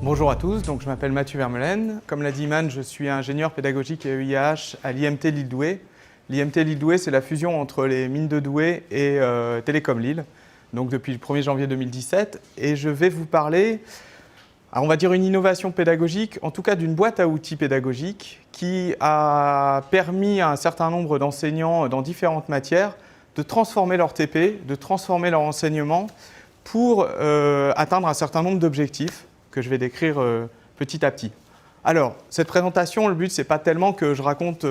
Bonjour à tous, donc je m'appelle Mathieu Vermeulen. Comme l'a dit Iman, je suis ingénieur pédagogique et EIH à l'IMT Lille-Douai. L'IMT Lille-Douai, c'est la fusion entre les mines de Douai et Télécom Lille, donc depuis le 1er janvier 2017. Et je vais vous parler, on va dire une innovation pédagogique, en tout cas d'une boîte à outils pédagogique qui a permis à un certain nombre d'enseignants dans différentes matières de transformer leur TP, de transformer leur enseignement pour atteindre un certain nombre d'objectifs que je vais décrire petit à petit. Alors, cette présentation, le but, ce n'est pas tellement que je raconte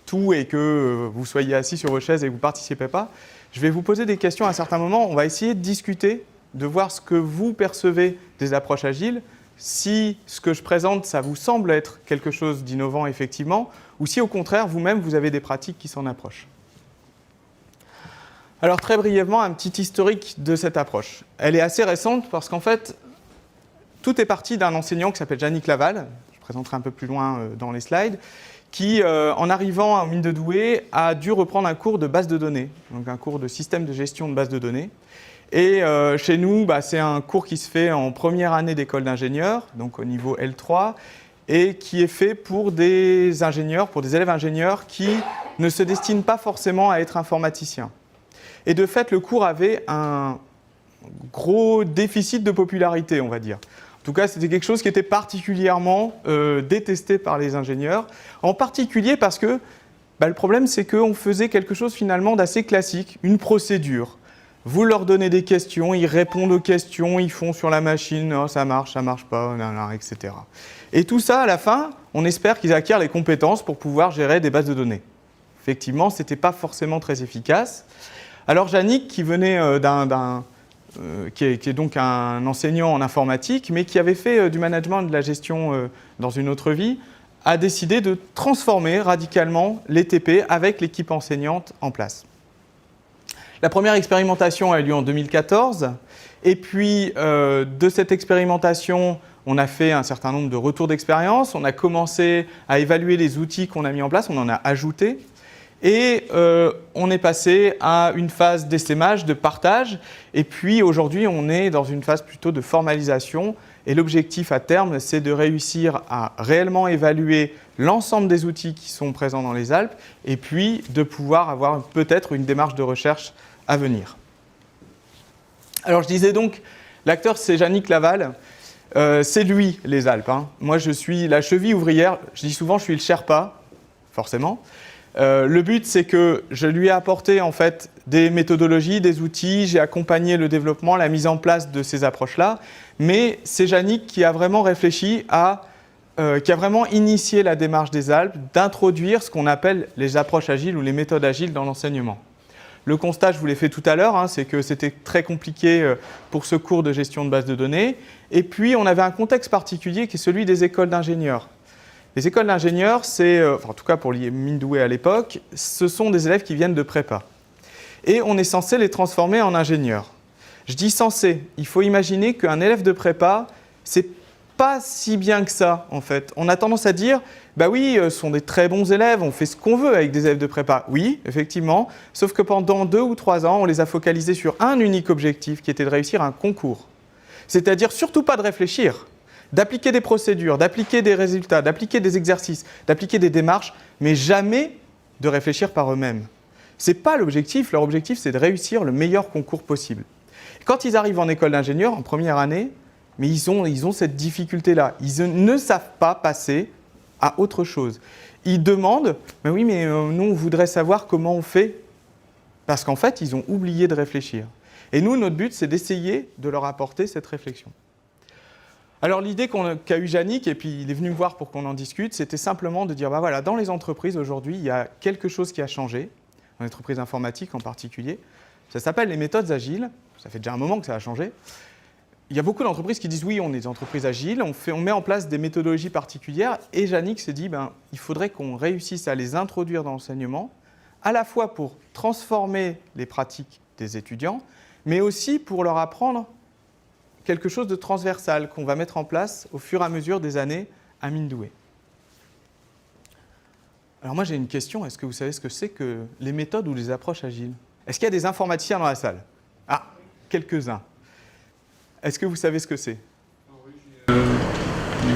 tout et que vous soyez assis sur vos chaises et que vous ne participez pas. Je vais vous poser des questions à un certain moment. On va essayer de discuter, de voir ce que vous percevez des approches agiles, si ce que je présente, ça vous semble être quelque chose d'innovant effectivement, ou si au contraire, vous-même, vous avez des pratiques qui s'en approchent. Alors, très brièvement, un petit historique de cette approche. Elle est assez récente parce qu'en fait, tout est parti d'un enseignant qui s'appelle Yannick Laval, je présenterai un peu plus loin dans les slides, qui, en arrivant à mine de Douai, a dû reprendre un cours de base de données, donc un cours de système de gestion de base de données. Et chez nous, c'est un cours qui se fait en première année d'école d'ingénieur, donc au niveau L3, et qui est fait pour des ingénieurs, pour des élèves ingénieurs qui ne se destinent pas forcément à être informaticiens. Et de fait, le cours avait un gros déficit de popularité, on va dire. En tout cas, c'était quelque chose qui était particulièrement détesté par les ingénieurs, en particulier parce que le problème, c'est qu'on faisait quelque chose finalement d'assez classique, une procédure. Vous leur donnez des questions, ils répondent aux questions, ils font sur la machine, oh, ça marche pas, etc. Et tout ça, à la fin, on espère qu'ils acquièrent les compétences pour pouvoir gérer des bases de données. Effectivement, ce n'était pas forcément très efficace. Alors, Yannick, qui venait qui est donc un enseignant en informatique, mais qui avait fait du management et de la gestion dans une autre vie, a décidé de transformer radicalement les TP avec l'équipe enseignante en place. La première expérimentation a eu lieu en 2014, et puis de cette expérimentation, on a fait un certain nombre de retours d'expérience, on a commencé à évaluer les outils qu'on a mis en place, on en a ajouté. Et on est passé à une phase d'essaimage, de partage, et puis aujourd'hui on est dans une phase plutôt de formalisation. Et l'objectif à terme, c'est de réussir à réellement évaluer l'ensemble des outils qui sont présents dans les Alpes, et puis de pouvoir avoir peut-être une démarche de recherche à venir. Alors je disais donc, l'acteur c'est Yannick Laval, c'est lui les Alpes. Moi je suis la cheville ouvrière, je dis souvent je suis le Sherpa, forcément. Le but, c'est que je lui ai apporté en fait des méthodologies, des outils, j'ai accompagné le développement, la mise en place de ces approches-là, mais c'est Yannick qui a vraiment réfléchi qui a vraiment initié la démarche des Alpes d'introduire ce qu'on appelle les approches agiles ou les méthodes agiles dans l'enseignement. Le constat, je vous l'ai fait tout à l'heure, c'est que c'était très compliqué pour ce cours de gestion de base de données, et puis on avait un contexte particulier qui est celui des écoles d'ingénieurs. Les écoles d'ingénieurs, en tout cas pour les mines Douai à l'époque, ce sont des élèves qui viennent de prépa. Et on est censé les transformer en ingénieurs. Je dis censé, il faut imaginer qu'un élève de prépa, c'est pas si bien que ça en fait. On a tendance à dire, oui, ce sont des très bons élèves, on fait ce qu'on veut avec des élèves de prépa. Oui, effectivement, sauf que pendant 2 ou 3 ans, on les a focalisés sur un unique objectif qui était de réussir un concours. C'est-à-dire surtout pas de réfléchir, d'appliquer des procédures, d'appliquer des résultats, d'appliquer des exercices, d'appliquer des démarches, mais jamais de réfléchir par eux-mêmes. Ce n'est pas l'objectif, leur objectif c'est de réussir le meilleur concours possible. Quand ils arrivent en école d'ingénieur, en première année, mais ils ont cette difficulté-là. Ils ne savent pas passer à autre chose. Ils demandent, oui, mais nous on voudrait savoir comment on fait, parce qu'en fait ils ont oublié de réfléchir. Et nous, notre but c'est d'essayer de leur apporter cette réflexion. Alors l'idée qu'a eu Yannick, et puis il est venu me voir pour qu'on en discute, c'était simplement de dire, voilà, dans les entreprises aujourd'hui, il y a quelque chose qui a changé, dans les entreprises informatiques en particulier. Ça s'appelle les méthodes agiles, ça fait déjà un moment que ça a changé. Il y a beaucoup d'entreprises qui disent, oui, on est des entreprises agiles, on met en place des méthodologies particulières, et Yannick s'est dit, il faudrait qu'on réussisse à les introduire dans l'enseignement, à la fois pour transformer les pratiques des étudiants, mais aussi pour leur apprendre quelque chose de transversal qu'on va mettre en place au fur et à mesure des années à mine Douai. Alors moi j'ai une question, est-ce que vous savez ce que c'est que les méthodes ou les approches agiles? Est-ce qu'il y a des informaticiens dans la salle? Ah, quelques-uns. Est-ce que vous savez ce que c'est?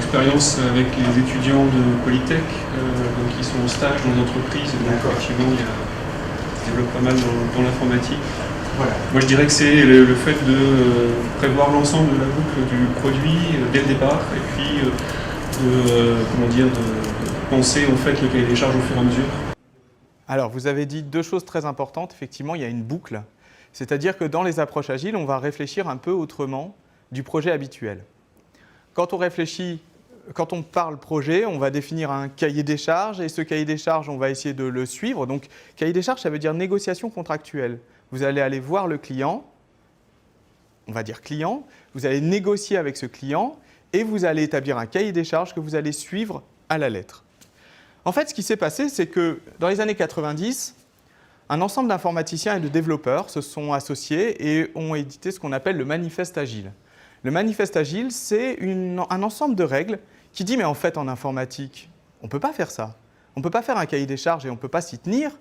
expérience avec les étudiants de Polytech, donc qui sont en stage dans les entreprises. Donc effectivement, ils se développent pas mal dans l'informatique. Voilà. Moi, je dirais que c'est le fait de prévoir l'ensemble de la boucle du produit dès le départ, et puis de penser en fait le cahier des charges au fur et à mesure. Alors, vous avez dit deux choses très importantes. Effectivement, il y a une boucle. C'est-à-dire que dans les approches agiles, on va réfléchir un peu autrement du projet habituel. Quand on parle projet, on va définir un cahier des charges, et ce cahier des charges, on va essayer de le suivre. Donc, cahier des charges, ça veut dire négociation contractuelle. Vous allez aller voir le client, on va dire client, vous allez négocier avec ce client, et vous allez établir un cahier des charges que vous allez suivre à la lettre. En fait, ce qui s'est passé, c'est que dans les années 90, un ensemble d'informaticiens et de développeurs se sont associés et ont édité ce qu'on appelle le manifeste agile. Le manifeste agile, c'est un ensemble de règles qui dit, mais en fait, en informatique, on ne peut pas faire ça. On ne peut pas faire un cahier des charges et on ne peut pas s'y tenir,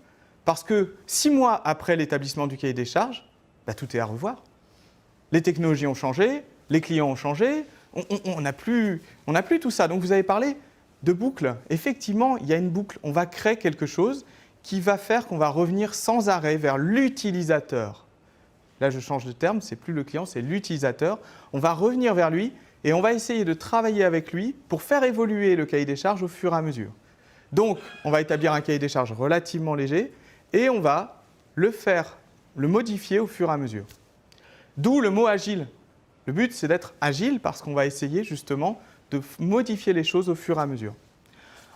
parce que 6 mois après l'établissement du cahier des charges, tout est à revoir. Les technologies ont changé, les clients ont changé, on n'a plus tout ça. Donc vous avez parlé de boucle. Effectivement, il y a une boucle. On va créer quelque chose qui va faire qu'on va revenir sans arrêt vers l'utilisateur. Là, je change de terme, c'est plus le client, c'est l'utilisateur. On va revenir vers lui et on va essayer de travailler avec lui pour faire évoluer le cahier des charges au fur et à mesure. Donc, on va établir un cahier des charges relativement léger et on va le modifier au fur et à mesure. D'où le mot agile. Le but, c'est d'être agile parce qu'on va essayer justement de modifier les choses au fur et à mesure.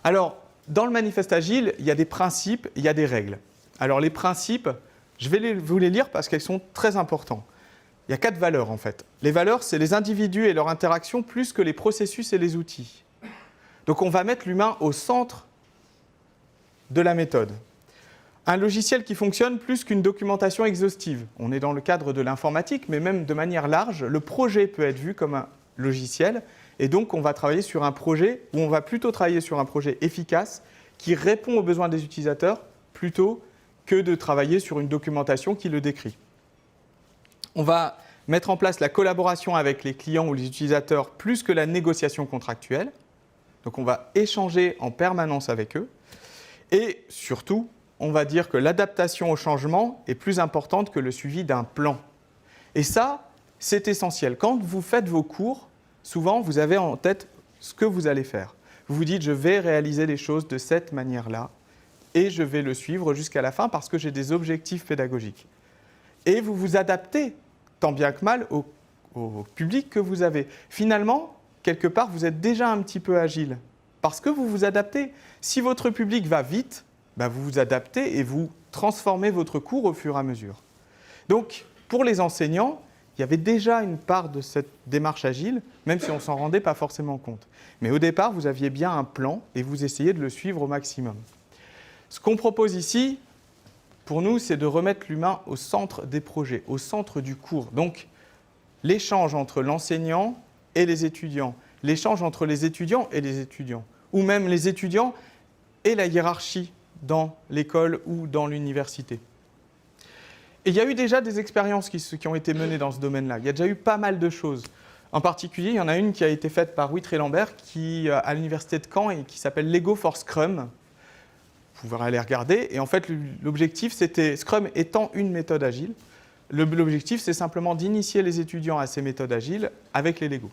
Alors, dans le manifeste agile, il y a des principes, il y a des règles. Alors, les principes, je vais vous les lire parce qu'elles sont très importantes. Il y a 4 valeurs en fait. Les valeurs, c'est les individus et leur interaction plus que les processus et les outils. Donc, on va mettre l'humain au centre de la méthode. Un logiciel qui fonctionne plus qu'une documentation exhaustive. On est dans le cadre de l'informatique, mais même de manière large, le projet peut être vu comme un logiciel. Et donc, on va travailler sur un projet, ou on va plutôt travailler sur un projet efficace qui répond aux besoins des utilisateurs plutôt que de travailler sur une documentation qui le décrit. On va mettre en place la collaboration avec les clients ou les utilisateurs plus que la négociation contractuelle. Donc, on va échanger en permanence avec eux. Et surtout, on va dire que l'adaptation au changement est plus importante que le suivi d'un plan. Et ça, c'est essentiel. Quand vous faites vos cours, souvent, vous avez en tête ce que vous allez faire. Vous vous dites, je vais réaliser les choses de cette manière-là et je vais le suivre jusqu'à la fin parce que j'ai des objectifs pédagogiques. Et vous vous adaptez, tant bien que mal, au public que vous avez. Finalement, quelque part, vous êtes déjà un petit peu agile parce que vous vous adaptez. Si votre public va vite, vous vous adaptez et vous transformez votre cours au fur et à mesure. Donc, pour les enseignants, il y avait déjà une part de cette démarche agile, même si on ne s'en rendait pas forcément compte. Mais au départ, vous aviez bien un plan et vous essayez de le suivre au maximum. Ce qu'on propose ici, pour nous, c'est de remettre l'humain au centre des projets, au centre du cours. Donc, l'échange entre l'enseignant et les étudiants, l'échange entre les étudiants et les étudiants, ou même les étudiants et la hiérarchie dans l'école ou dans l'université. Et il y a eu déjà des expériences qui ont été menées dans ce domaine-là. Il y a déjà eu pas mal de choses. En particulier, il y en a une qui a été faite par Wittre et Lambert à l'université de Caen et qui s'appelle Lego for Scrum. Vous pouvez aller regarder. Et en fait, l'objectif, c'était, Scrum étant une méthode agile, l'objectif, c'est simplement d'initier les étudiants à ces méthodes agiles avec les Lego.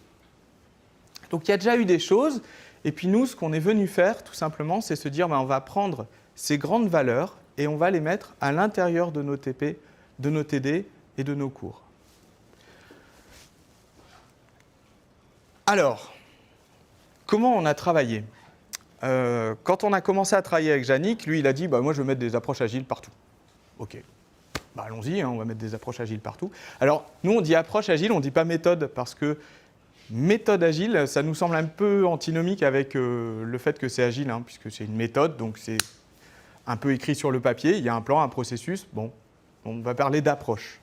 Donc, il y a déjà eu des choses. Et puis nous, ce qu'on est venu faire, tout simplement, c'est se dire, on va prendre ces grandes valeurs et on va les mettre à l'intérieur de nos TP, de nos TD et de nos cours. Alors, comment on a travaillé ? Quand on a commencé à travailler avec Yannick, lui, il a dit, moi, je vais mettre des approches agiles partout. OK. Allons-y, on va mettre des approches agiles partout. Alors, nous, on dit approche agile, on ne dit pas méthode, parce que méthode agile, ça nous semble un peu antinomique avec le fait que c'est agile, puisque c'est une méthode, donc c'est un peu écrit sur le papier, il y a un plan, un processus, on va parler d'approche.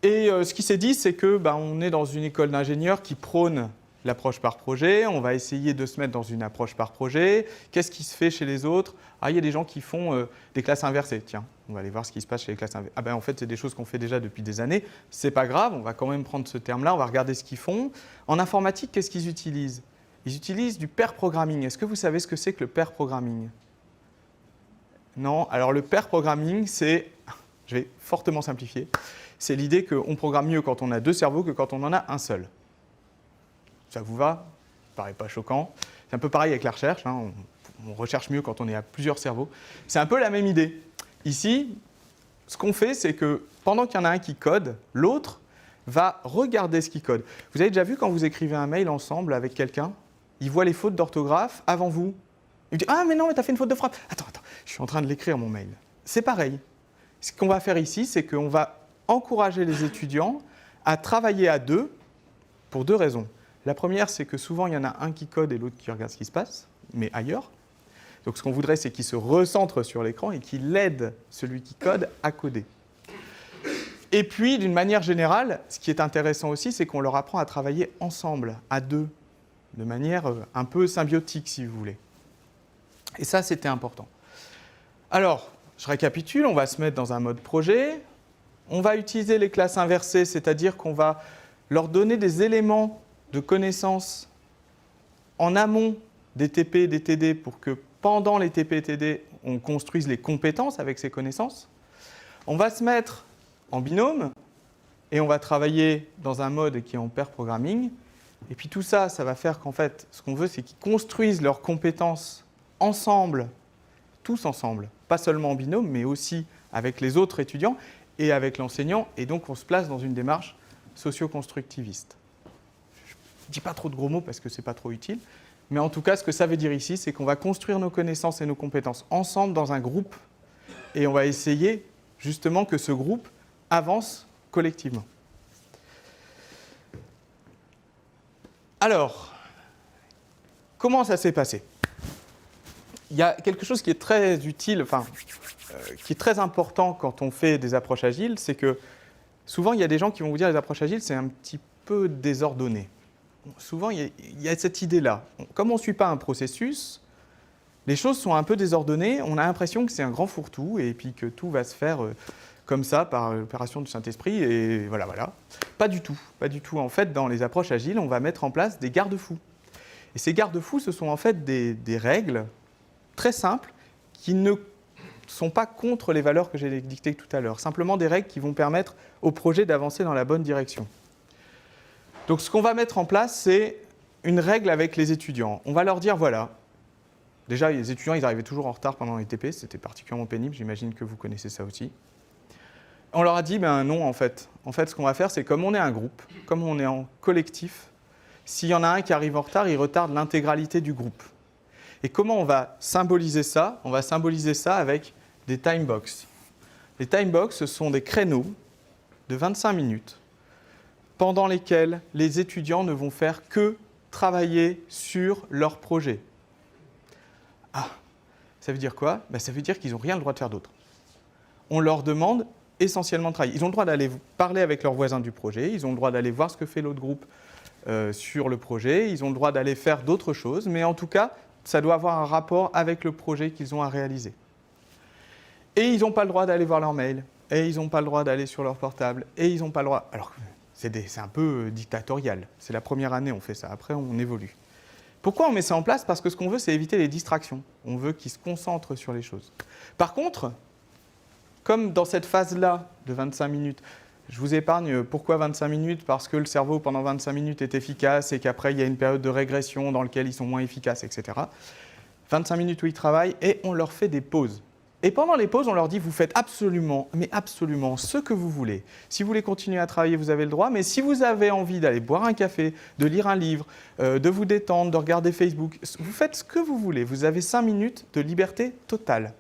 Et ce qui s'est dit, c'est que on est dans une école d'ingénieurs qui prône l'approche par projet, on va essayer de se mettre dans une approche par projet. Qu'est-ce qui se fait chez les autres ? Il y a des gens qui font des classes inversées. Tiens, on va aller voir ce qui se passe chez les classes inversées. En fait, c'est des choses qu'on fait déjà depuis des années. C'est pas grave, on va quand même prendre ce terme-là, on va regarder ce qu'ils font. En informatique, qu'est-ce qu'ils utilisent ? Ils utilisent du pair programming. Est-ce que vous savez ce que c'est que le pair programming? Non. Alors le pair programming, c'est, je vais fortement simplifier, c'est l'idée qu'on programme mieux quand on a deux cerveaux que quand on en a un seul. Ça vous va? Ça ne paraît pas choquant. C'est un peu pareil avec la recherche, hein. On recherche mieux quand on est à plusieurs cerveaux. C'est un peu la même idée. Ici, ce qu'on fait, c'est que pendant qu'il y en a un qui code, l'autre va regarder ce qu'il code. Vous avez déjà vu quand vous écrivez un mail ensemble avec quelqu'un, il voit les fautes d'orthographe avant vous. Il vous dit « Ah, mais non, mais tu as fait une faute de frappe. Attends, je suis en train de l'écrire, mon mail. » C'est pareil. Ce qu'on va faire ici, c'est qu'on va encourager les étudiants à travailler à deux pour deux raisons. La première, c'est que souvent, il y en a un qui code et l'autre qui regarde ce qui se passe, mais ailleurs. Donc ce qu'on voudrait, c'est qu'il se recentre sur l'écran et qu'il aide celui qui code à coder. Et puis, d'une manière générale, ce qui est intéressant aussi, c'est qu'on leur apprend à travailler ensemble, à deux, de manière un peu symbiotique, si vous voulez. Et ça, c'était important. Alors, je récapitule, on va se mettre dans un mode projet. On va utiliser les classes inversées, c'est-à-dire qu'on va leur donner des éléments de connaissances en amont des TP et des TD pour que pendant les TP et TD, on construise les compétences avec ces connaissances. On va se mettre en binôme et on va travailler dans un mode qui est en pair programming. Et puis tout ça, ça va faire qu'en fait, ce qu'on veut, c'est qu'ils construisent leurs compétences ensemble, tous ensemble, pas seulement en binôme, mais aussi avec les autres étudiants et avec l'enseignant. Et donc, on se place dans une démarche socio-constructiviste. Je ne dis pas trop de gros mots parce que ce n'est pas trop utile. Mais en tout cas, ce que ça veut dire ici, c'est qu'on va construire nos connaissances et nos compétences ensemble dans un groupe. Et on va essayer justement que ce groupe avance collectivement. Alors, comment ça s'est passé? Il y a quelque chose qui est très utile, qui est très important quand on fait des approches agiles, c'est que souvent, il y a des gens qui vont vous dire que les approches agiles, c'est un petit peu désordonné. Souvent, il y a cette idée-là. Comme on ne suit pas un processus, les choses sont un peu désordonnées. On a l'impression que c'est un grand fourre-tout et puis que tout va se faire comme ça par l'opération du Saint-Esprit. Et voilà. Pas du tout. Pas du tout. En fait, dans les approches agiles, on va mettre en place des garde-fous. Et ces garde-fous, ce sont en fait des règles très simples qui ne sont pas contre les valeurs que j'ai dictées tout à l'heure. Simplement des règles qui vont permettre au projet d'avancer dans la bonne direction. Donc ce qu'on va mettre en place, c'est une règle avec les étudiants. On va leur dire, voilà, déjà les étudiants, ils arrivaient toujours en retard pendant les TP, c'était particulièrement pénible, j'imagine que vous connaissez ça aussi. On leur a dit, ben non, en fait. En fait, ce qu'on va faire, c'est comme on est un groupe, comme on est en collectif, s'il y en a un qui arrive en retard, il retarde l'intégralité du groupe. Et comment on va symboliser ça? On va symboliser ça avec des time box. Les time box, ce sont des créneaux de 25 minutes pendant lesquels les étudiants ne vont faire que travailler sur leur projet. Ah, ça veut dire quoi? Ça veut dire qu'ils n'ont rien le droit de faire d'autre. On leur demande essentiellement de travailler. Ils ont le droit d'aller parler avec leurs voisins du projet, ils ont le droit d'aller voir ce que fait l'autre groupe sur le projet, ils ont le droit d'aller faire d'autres choses, mais en tout cas, ça doit avoir un rapport avec le projet qu'ils ont à réaliser. Et ils n'ont pas le droit d'aller voir leur mail, et ils n'ont pas le droit d'aller sur leur portable, et ils n'ont pas le droit... Alors, c'est un peu dictatorial. C'est la première année, on fait ça. Après, on évolue. Pourquoi on met ça en place? Parce que ce qu'on veut, c'est éviter les distractions. On veut qu'ils se concentrent sur les choses. Par contre, comme dans cette phase-là de 25 minutes, je vous épargne pourquoi 25 minutes? Parce que le cerveau, pendant 25 minutes, est efficace et qu'après, il y a une période de régression dans laquelle ils sont moins efficaces, etc. 25 minutes où ils travaillent et on leur fait des pauses. Et pendant les pauses, on leur dit, vous faites absolument, mais absolument ce que vous voulez. Si vous voulez continuer à travailler, vous avez le droit, mais si vous avez envie d'aller boire un café, de lire un livre, de vous détendre, de regarder Facebook, vous faites ce que vous voulez. Vous avez 5 minutes de liberté totale.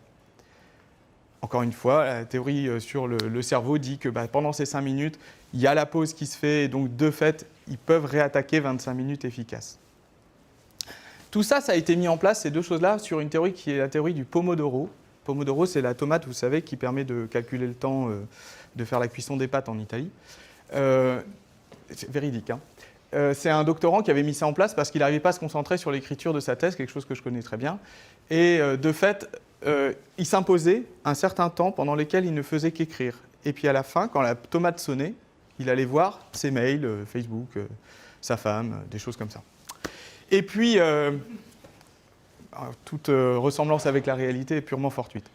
Encore une fois, la théorie sur le cerveau dit que pendant ces 5 minutes, il y a la pause qui se fait, et donc de fait, ils peuvent réattaquer 25 minutes efficaces. Tout ça, ça a été mis en place, ces deux choses-là, sur une théorie qui est la théorie du Pomodoro. Pomodoro, c'est la tomate, vous savez, qui permet de calculer le temps de faire la cuisson des pâtes en Italie. C'est véridique, hein. C'est un doctorant qui avait mis ça en place parce qu'il n'arrivait pas à se concentrer sur l'écriture de sa thèse, quelque chose que je connais très bien. Et de fait, il s'imposait un certain temps pendant lequel il ne faisait qu'écrire. Et puis à la fin, quand la tomate sonnait, il allait voir ses mails, Facebook, sa femme, des choses comme ça. Et puis, toute ressemblance avec la réalité est purement fortuite.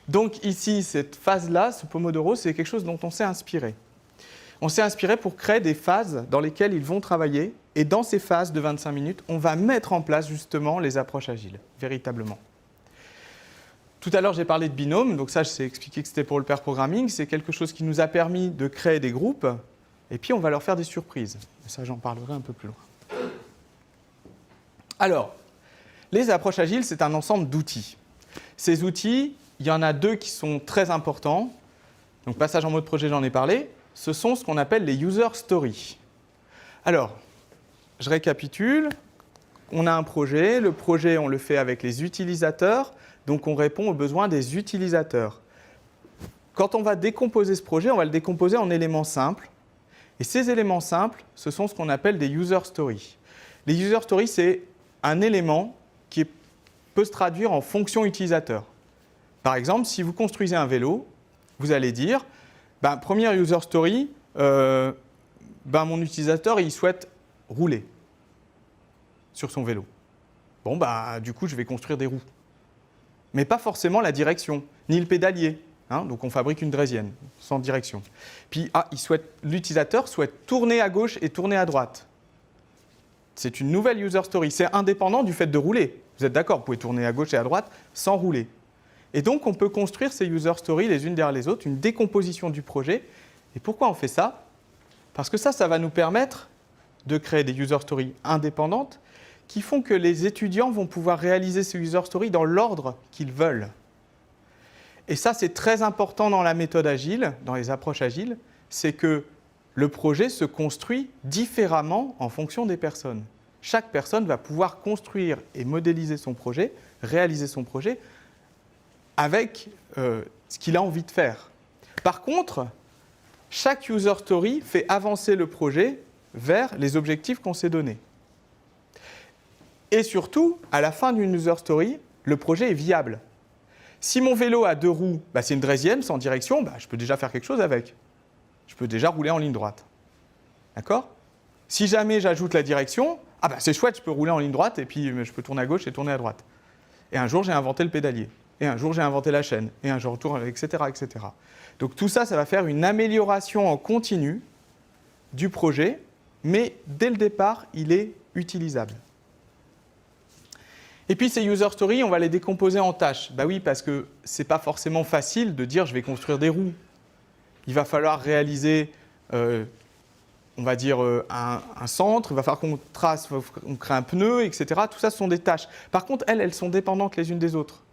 Donc ici, cette phase-là, ce Pomodoro, c'est quelque chose dont on s'est inspiré. On s'est inspiré pour créer des phases dans lesquelles ils vont travailler. Et dans ces phases de 25 minutes, on va mettre en place justement les approches agiles, véritablement. Tout à l'heure, j'ai parlé de binôme. Donc ça, je t'ai expliqué que c'était pour le pair programming. C'est quelque chose qui nous a permis de créer des groupes. Et puis, on va leur faire des surprises. Ça, j'en parlerai un peu plus loin. Alors, les approches agiles, c'est un ensemble d'outils. Ces outils, il y en a 2 qui sont très importants. Donc, passage en mode projet, j'en ai parlé. Ce sont ce qu'on appelle les user stories. Alors, je récapitule. On a un projet. Le projet, on le fait avec les utilisateurs. Donc, on répond aux besoins des utilisateurs. Quand on va décomposer ce projet, on va le décomposer en éléments simples. Et ces éléments simples, ce sont ce qu'on appelle des user stories. Les user stories, c'est un élément qui peut se traduire en fonction utilisateur. Par exemple, si vous construisez un vélo, vous allez dire, première user story, mon utilisateur, il souhaite rouler sur son vélo. Bon, du coup, je vais construire des roues. Mais pas forcément la direction, ni le pédalier. Donc on fabrique une draisienne, sans direction. Puis l'utilisateur souhaite tourner à gauche et tourner à droite. C'est une nouvelle user story. C'est indépendant du fait de rouler. Vous êtes d'accord, vous pouvez tourner à gauche et à droite sans rouler. Et donc on peut construire ces user stories les unes derrière les autres, une décomposition du projet. Et pourquoi on fait ça? Parce que ça va nous permettre de créer des user stories indépendantes qui font que les étudiants vont pouvoir réaliser ces user stories dans l'ordre qu'ils veulent. Et ça, c'est très important dans la méthode agile, dans les approches agiles, c'est que le projet se construit différemment en fonction des personnes. Chaque personne va pouvoir construire et modéliser son projet, réaliser son projet avec ce qu'il a envie de faire. Par contre, chaque user story fait avancer le projet vers les objectifs qu'on s'est donnés. Et surtout, à la fin d'une user story, le projet est viable. Si mon vélo a 2 roues, c'est une draisienne sans direction, je peux déjà faire quelque chose avec. Je peux déjà rouler en ligne droite. D'accord? Si jamais j'ajoute la direction, c'est chouette, je peux rouler en ligne droite et puis je peux tourner à gauche et tourner à droite. Et un jour, j'ai inventé le pédalier. Et un jour, j'ai inventé la chaîne. Et un jour, etc., etc. Donc tout ça, ça va faire une amélioration en continu du projet, mais dès le départ, il est utilisable. Et puis ces user stories, on va les décomposer en tâches. Oui, parce que ce n'est pas forcément facile de dire je vais construire des roues. Il va falloir réaliser, un centre, il va falloir qu'on trace, on crée un pneu, etc. Tout ça, ce sont des tâches. Par contre, elles sont dépendantes les unes des autres.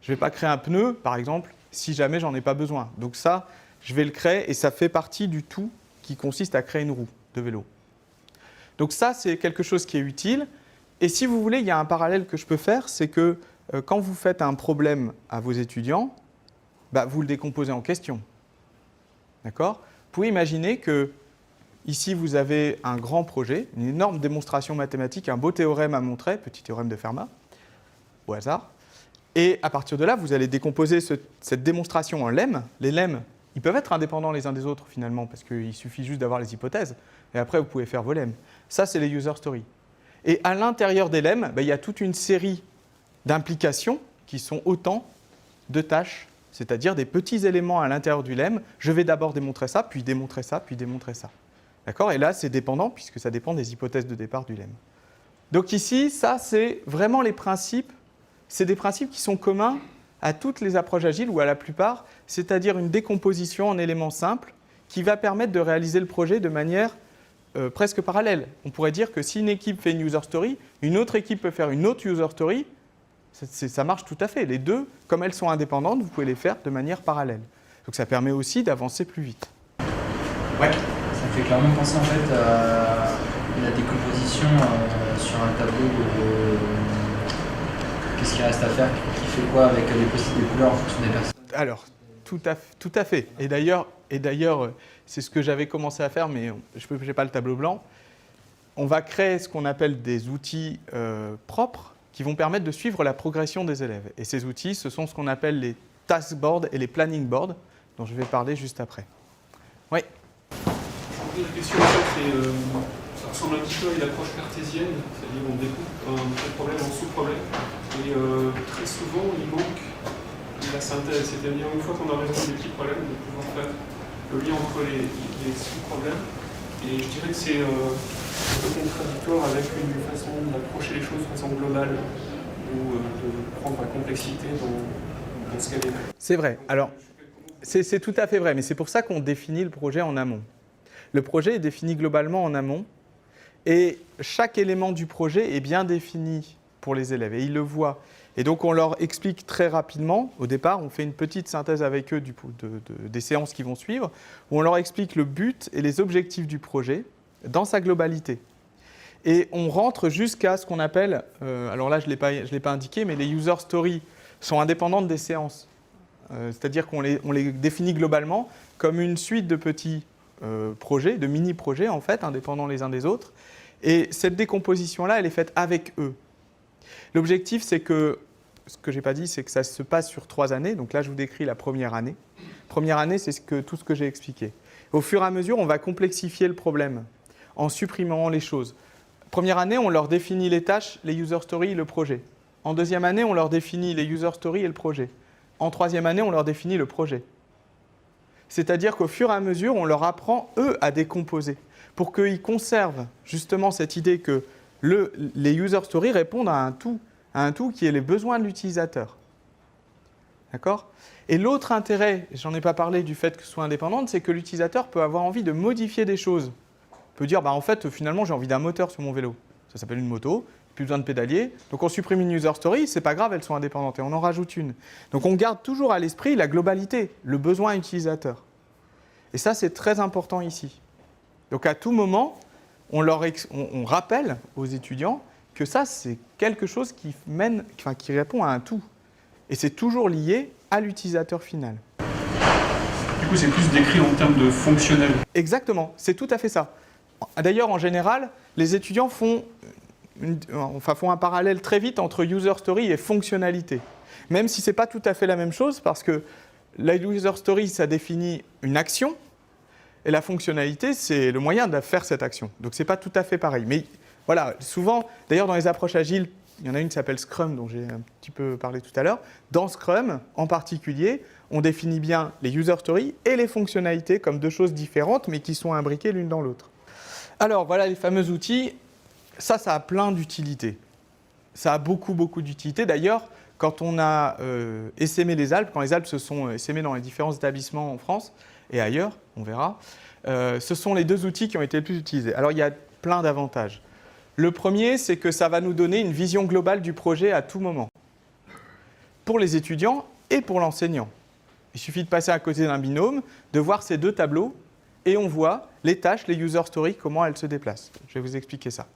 Je ne vais pas créer un pneu, par exemple, si jamais j'en ai pas besoin. Donc ça, je vais le créer et ça fait partie du tout qui consiste à créer une roue de vélo. Donc ça, c'est quelque chose qui est utile. Et si vous voulez, il y a un parallèle que je peux faire, c'est que quand vous faites un problème à vos étudiants, vous le décomposez en questions. D'accord ? Vous pouvez imaginer que ici, vous avez un grand projet, une énorme démonstration mathématique, un beau théorème à montrer, petit théorème de Fermat, au hasard. Et à partir de là, vous allez décomposer cette démonstration en lemmes. Les lemmes, ils peuvent être indépendants les uns des autres finalement, parce qu'il suffit juste d'avoir les hypothèses. Et après, vous pouvez faire vos lemmes. Ça, c'est les user stories. Et à l'intérieur des lemmes, il y a toute une série d'implications qui sont autant de tâches, c'est-à-dire des petits éléments à l'intérieur du lemme. Je vais d'abord démontrer ça, puis démontrer ça, puis démontrer ça. D'accord ? Et là, c'est dépendant, puisque ça dépend des hypothèses de départ du lemme. Donc ici, ça, c'est vraiment les principes. C'est des principes qui sont communs à toutes les approches agiles, ou à la plupart, c'est-à-dire une décomposition en éléments simples qui va permettre de réaliser le projet de manière presque parallèle. On pourrait dire que si une équipe fait une user story, une autre équipe peut faire une autre user story. Ça marche tout à fait. Les deux, comme elles sont indépendantes, vous pouvez les faire de manière parallèle. Donc ça permet aussi d'avancer plus vite. Ouais, ça me fait clairement penser en fait à la décomposition sur un tableau de qu'est-ce qu'il reste à faire, qui fait quoi avec des couleurs en fonction des personnes. Alors, tout à fait. Et d'ailleurs, c'est ce que j'avais commencé à faire, mais je n'ai pas le tableau blanc. On va créer ce qu'on appelle des outils propres qui vont permettre de suivre la progression des élèves. Et ces outils, ce sont ce qu'on appelle les task boards et les planning boards, dont je vais parler juste après. Oui. La question, c'est Ça ressemble un petit peu à une approche cartésienne, c'est-à-dire on découpe un problème en sous-problème. Et très souvent, il manque la synthèse, c'est-à-dire une fois qu'on a résolu les petits problèmes, de pouvoir faire le lien entre les sous-problèmes. Et je dirais que c'est un peu contradictoire avec une façon d'approcher les choses de façon globale, ou de prendre la complexité dans ce qu'elle est. C'est vrai. Alors, c'est tout à fait vrai, mais c'est pour ça qu'on définit le projet en amont. Le projet est défini globalement en amont, et chaque élément du projet est bien défini pour les élèves, et ils le voient. Et donc, on leur explique très rapidement, au départ, on fait une petite synthèse avec eux des séances qui vont suivre, où on leur explique le but et les objectifs du projet dans sa globalité. Et on rentre jusqu'à ce qu'on appelle, alors là je ne l'ai pas indiqué, mais les user stories sont indépendantes des séances. C'est-à-dire qu'on les définit globalement comme une suite de petits projets, de mini-projets en fait, indépendants les uns des autres. Et cette décomposition-là, elle est faite avec eux. L'objectif, c'est que, ce que je n'ai pas dit, c'est que ça se passe sur 3 années. Donc là, je vous décris la première année. Première année, c'est tout ce que j'ai expliqué. Au fur et à mesure, on va complexifier le problème en supprimant les choses. Première année, on leur définit les tâches, les user stories et le projet. En deuxième année, on leur définit les user stories et le projet. En troisième année, on leur définit le projet. C'est-à-dire qu'au fur et à mesure, on leur apprend, eux, à décomposer, pour qu'ils conservent justement cette idée que les user stories répondent à un tout qui est les besoins de l'utilisateur. D'accord ? Et l'autre intérêt, j'en ai pas parlé du fait que ce soit indépendante, c'est que l'utilisateur peut avoir envie de modifier des choses. Il peut dire, en fait, finalement, j'ai envie d'un moteur sur mon vélo. Ça s'appelle une moto, plus besoin de pédalier. Donc on supprime une user story, c'est pas grave, elles sont indépendantes et on en rajoute une. Donc on garde toujours à l'esprit la globalité, le besoin utilisateur. Et ça, c'est très important ici. Donc à tout moment, on rappelle aux étudiants que ça, c'est quelque chose qui répond à un tout. Et c'est toujours lié à l'utilisateur final. Du coup, c'est plus décrit en termes de fonctionnel. Exactement, c'est tout à fait ça. D'ailleurs, en général, les étudiants font un parallèle très vite entre user story et fonctionnalité. Même si ce n'est pas tout à fait la même chose, parce que la user story, ça définit une action, et la fonctionnalité, c'est le moyen de faire cette action. Donc, ce n'est pas tout à fait pareil. Mais voilà, souvent, d'ailleurs, dans les approches agiles, il y en a une qui s'appelle Scrum, dont j'ai un petit peu parlé tout à l'heure. Dans Scrum, en particulier, on définit bien les user stories et les fonctionnalités comme deux choses différentes, mais qui sont imbriquées l'une dans l'autre. Alors, voilà les fameux outils. Ça a plein d'utilités. Ça a beaucoup d'utilités. D'ailleurs, quand on a essaimé les Alpes, quand les Alpes se sont essaimées dans les différents établissements en France et ailleurs, on verra, ce sont les 2 outils qui ont été les plus utilisés. Alors, il y a plein d'avantages. Le premier, c'est que ça va nous donner une vision globale du projet à tout moment, pour les étudiants et pour l'enseignant. Il suffit de passer à côté d'un binôme, de voir ces 2 tableaux, et on voit les tâches, les user stories, comment elles se déplacent. Je vais vous expliquer ça.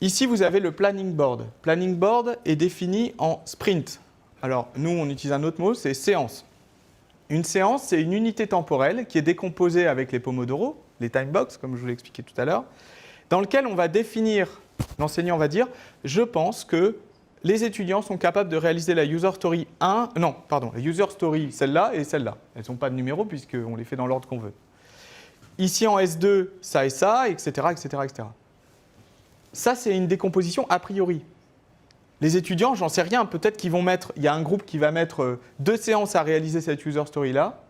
Ici, vous avez le planning board. Planning board est défini en sprint. Alors, nous, on utilise un autre mot, c'est séance. Une séance, c'est une unité temporelle qui est décomposée avec les Pomodoro, les time box, comme je vous l'ai expliqué tout à l'heure, dans lequel on va définir, l'enseignant va dire, je pense que les étudiants sont capables de réaliser la user story la user story celle-là et celle-là. Elles n'ont pas de numéro puisqu'on les fait dans l'ordre qu'on veut. Ici en S2, ça et ça, etc., etc., etc. Ça, c'est une décomposition a priori. Les étudiants, j'en sais rien, peut-être qu'ils vont mettre, il y a un groupe qui va mettre 2 séances à réaliser cette user story-là,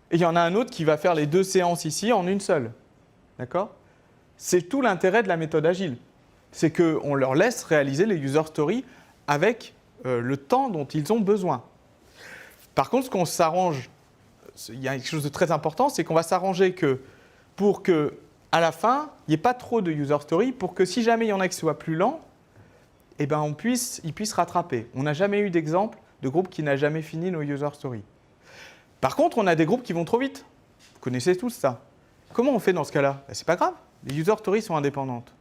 et il y en a un autre qui va faire les 2 séances ici en une seule. D'accord ? C'est tout l'intérêt de la méthode agile. C'est qu'on leur laisse réaliser les user stories avec le temps dont ils ont besoin. Par contre, ce qu'on s'arrange, il y a quelque chose de très important, c'est qu'on va s'arranger pour qu'à la fin, il n'y ait pas trop de user stories, pour que si jamais il y en a qui soient plus lents, eh ben ils puissent rattraper. On n'a jamais eu d'exemple de groupe qui n'a jamais fini nos user stories. Par contre, on a des groupes qui vont trop vite. Vous connaissez tous ça. Comment on fait dans ce cas-là ? C'est pas grave. Les user stories sont indépendantes.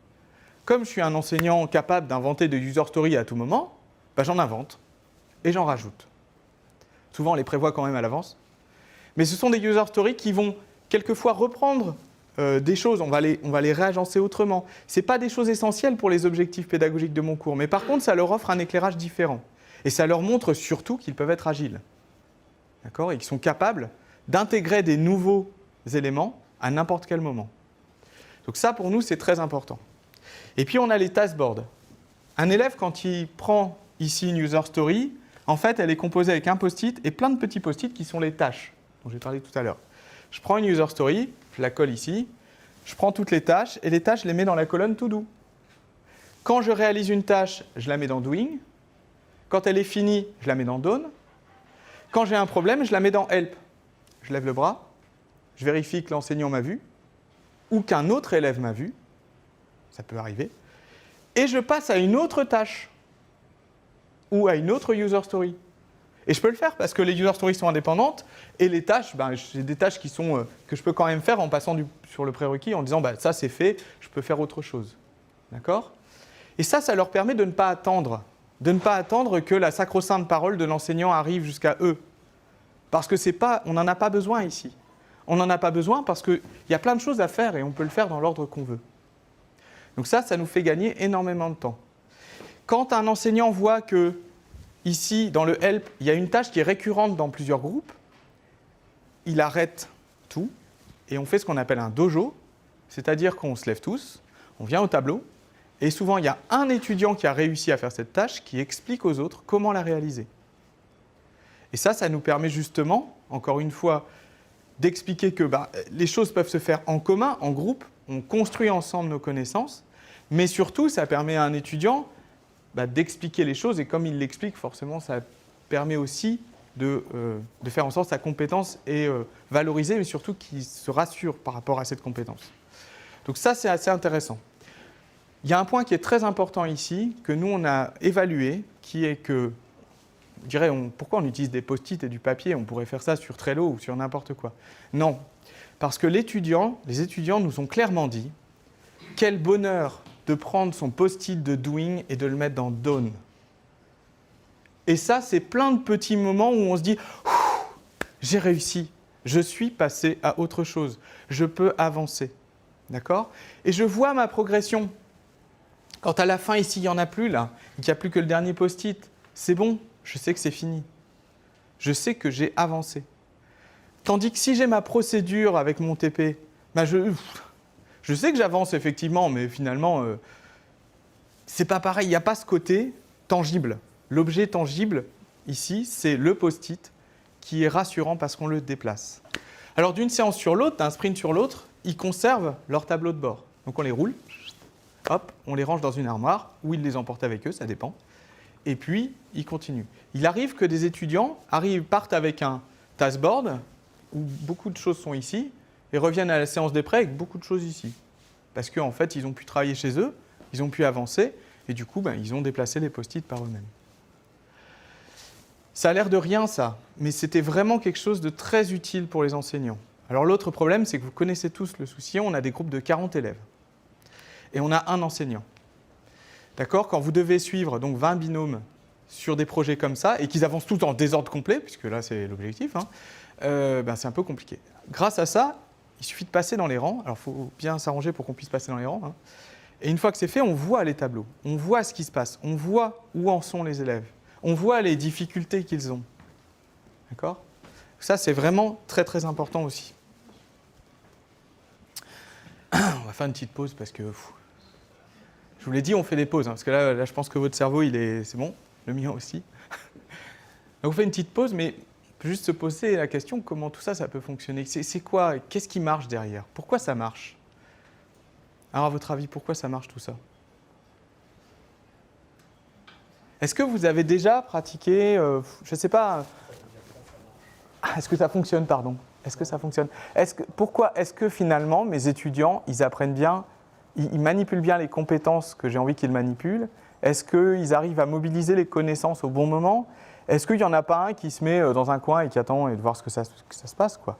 Comme je suis un enseignant capable d'inventer des user stories à tout moment, j'en invente et j'en rajoute. Souvent, on les prévoit quand même à l'avance. Mais ce sont des user stories qui vont quelquefois reprendre des choses, on va les réagencer autrement. Ce n'est pas des choses essentielles pour les objectifs pédagogiques de mon cours, mais par contre, ça leur offre un éclairage différent. Et ça leur montre surtout qu'ils peuvent être agiles. D'accord ? Et qu'ils sont capables d'intégrer des nouveaux éléments à n'importe quel moment. Donc ça, pour nous, c'est très important. Et puis, on a les taskboards. Un élève, quand il prend ici une user story, en fait, elle est composée avec un post-it et plein de petits post-it qui sont les tâches dont j'ai parlé tout à l'heure. Je prends une user story, je la colle ici, je prends toutes les tâches et les tâches, je les mets dans la colonne to do. Quand je réalise une tâche, je la mets dans doing. Quand elle est finie, je la mets dans done. Quand j'ai un problème, je la mets dans help. Je lève le bras, je vérifie que l'enseignant m'a vu ou qu'un autre élève m'a vu. Ça peut arriver. Et je passe à une autre tâche ou à une autre user story. Et je peux le faire parce que les user stories sont indépendantes et les tâches, j'ai des tâches qui sont, que je peux quand même faire en passant sur le prérequis en disant ça c'est fait, je peux faire autre chose. D'accord ? Et ça leur permet de ne pas attendre que la sacro-sainte parole de l'enseignant arrive jusqu'à eux. Parce que on n'en a pas besoin ici. On n'en a pas besoin parce qu'il y a plein de choses à faire et on peut le faire dans l'ordre qu'on veut. Donc ça nous fait gagner énormément de temps. Quand un enseignant voit que, ici, dans le help, il y a une tâche qui est récurrente dans plusieurs groupes, il arrête tout et on fait ce qu'on appelle un dojo, c'est-à-dire qu'on se lève tous, on vient au tableau, et souvent il y a un étudiant qui a réussi à faire cette tâche qui explique aux autres comment la réaliser. Et ça nous permet justement, encore une fois, d'expliquer que les choses peuvent se faire en commun, en groupe, on construit ensemble nos connaissances, mais surtout, ça permet à un étudiant d'expliquer les choses, et comme il l'explique, forcément, ça permet aussi de faire en sorte que sa compétence est valorisée, mais surtout qu'il se rassure par rapport à cette compétence. Donc ça, c'est assez intéressant. Il y a un point qui est très important ici, que nous, on a évalué, qui est que, je dirais, pourquoi on utilise des post-it et du papier? On pourrait faire ça sur Trello ou sur n'importe quoi. Non, parce que les étudiants nous ont clairement dit quel bonheur de prendre son post-it de doing et de le mettre dans done. Et ça, c'est plein de petits moments où on se dit « j'ai réussi, je suis passé à autre chose, je peux avancer ». D'accord ? Et je vois ma progression. Quand à la fin, ici, il n'y en a plus, là, il n'y a plus que le dernier post-it, c'est bon, je sais que c'est fini. Je sais que j'ai avancé. Tandis que si j'ai ma procédure avec mon TP, je sais que j'avance effectivement, mais finalement, c'est pas pareil. Il n'y a pas ce côté tangible. L'objet tangible, ici, c'est le post-it qui est rassurant parce qu'on le déplace. Alors, d'une séance sur l'autre, d'un sprint sur l'autre, ils conservent leur tableau de bord. Donc, on les roule, hop, on les range dans une armoire, ou ils les emportent avec eux, ça dépend. Et puis, ils continuent. Il arrive que des étudiants partent avec un taskboard, où beaucoup de choses sont ici, et reviennent à la séance des prêts avec beaucoup de choses ici. Parce qu'en fait, ils ont pu travailler chez eux, ils ont pu avancer, et du coup, ils ont déplacé les post-it par eux-mêmes. Ça a l'air de rien, ça, mais c'était vraiment quelque chose de très utile pour les enseignants. Alors l'autre problème, c'est que vous connaissez tous le souci, on a des groupes de 40 élèves. Et on a un enseignant. D'accord ? Quand vous devez suivre donc 20 binômes sur des projets comme ça, et qu'ils avancent tous en désordre complet, puisque là c'est l'objectif, c'est un peu compliqué. Grâce à ça, il suffit de passer dans les rangs. Alors il faut bien s'arranger pour qu'on puisse passer dans les rangs. Et une fois que c'est fait, on voit les tableaux, on voit ce qui se passe, on voit où en sont les élèves, on voit les difficultés qu'ils ont. D'accord ? Ça, c'est vraiment très très important aussi. On va faire une petite pause parce que... Je vous l'ai dit, on fait des pauses, parce que là, je pense que votre cerveau, c'est bon, le mien aussi. Donc on fait une petite pause, mais on peut juste se poser la question, comment tout ça, ça peut fonctionner ? C'est quoi ? Qu'est-ce qui marche derrière ? Pourquoi ça marche ? Alors à votre avis, pourquoi ça marche tout ça ? Est-ce que vous avez déjà pratiqué, je ne sais pas... Est-ce que ça fonctionne, pardon ? Est-ce que ça fonctionne ? Pourquoi est-ce que finalement, mes étudiants, ils apprennent bien, ils manipulent bien les compétences que j'ai envie qu'ils manipulent ? Est-ce qu'ils arrivent à mobiliser les connaissances au bon moment ? Est-ce qu'il n'y en a pas un qui se met dans un coin et qui attend et de voir ce que ça se passe, quoi ?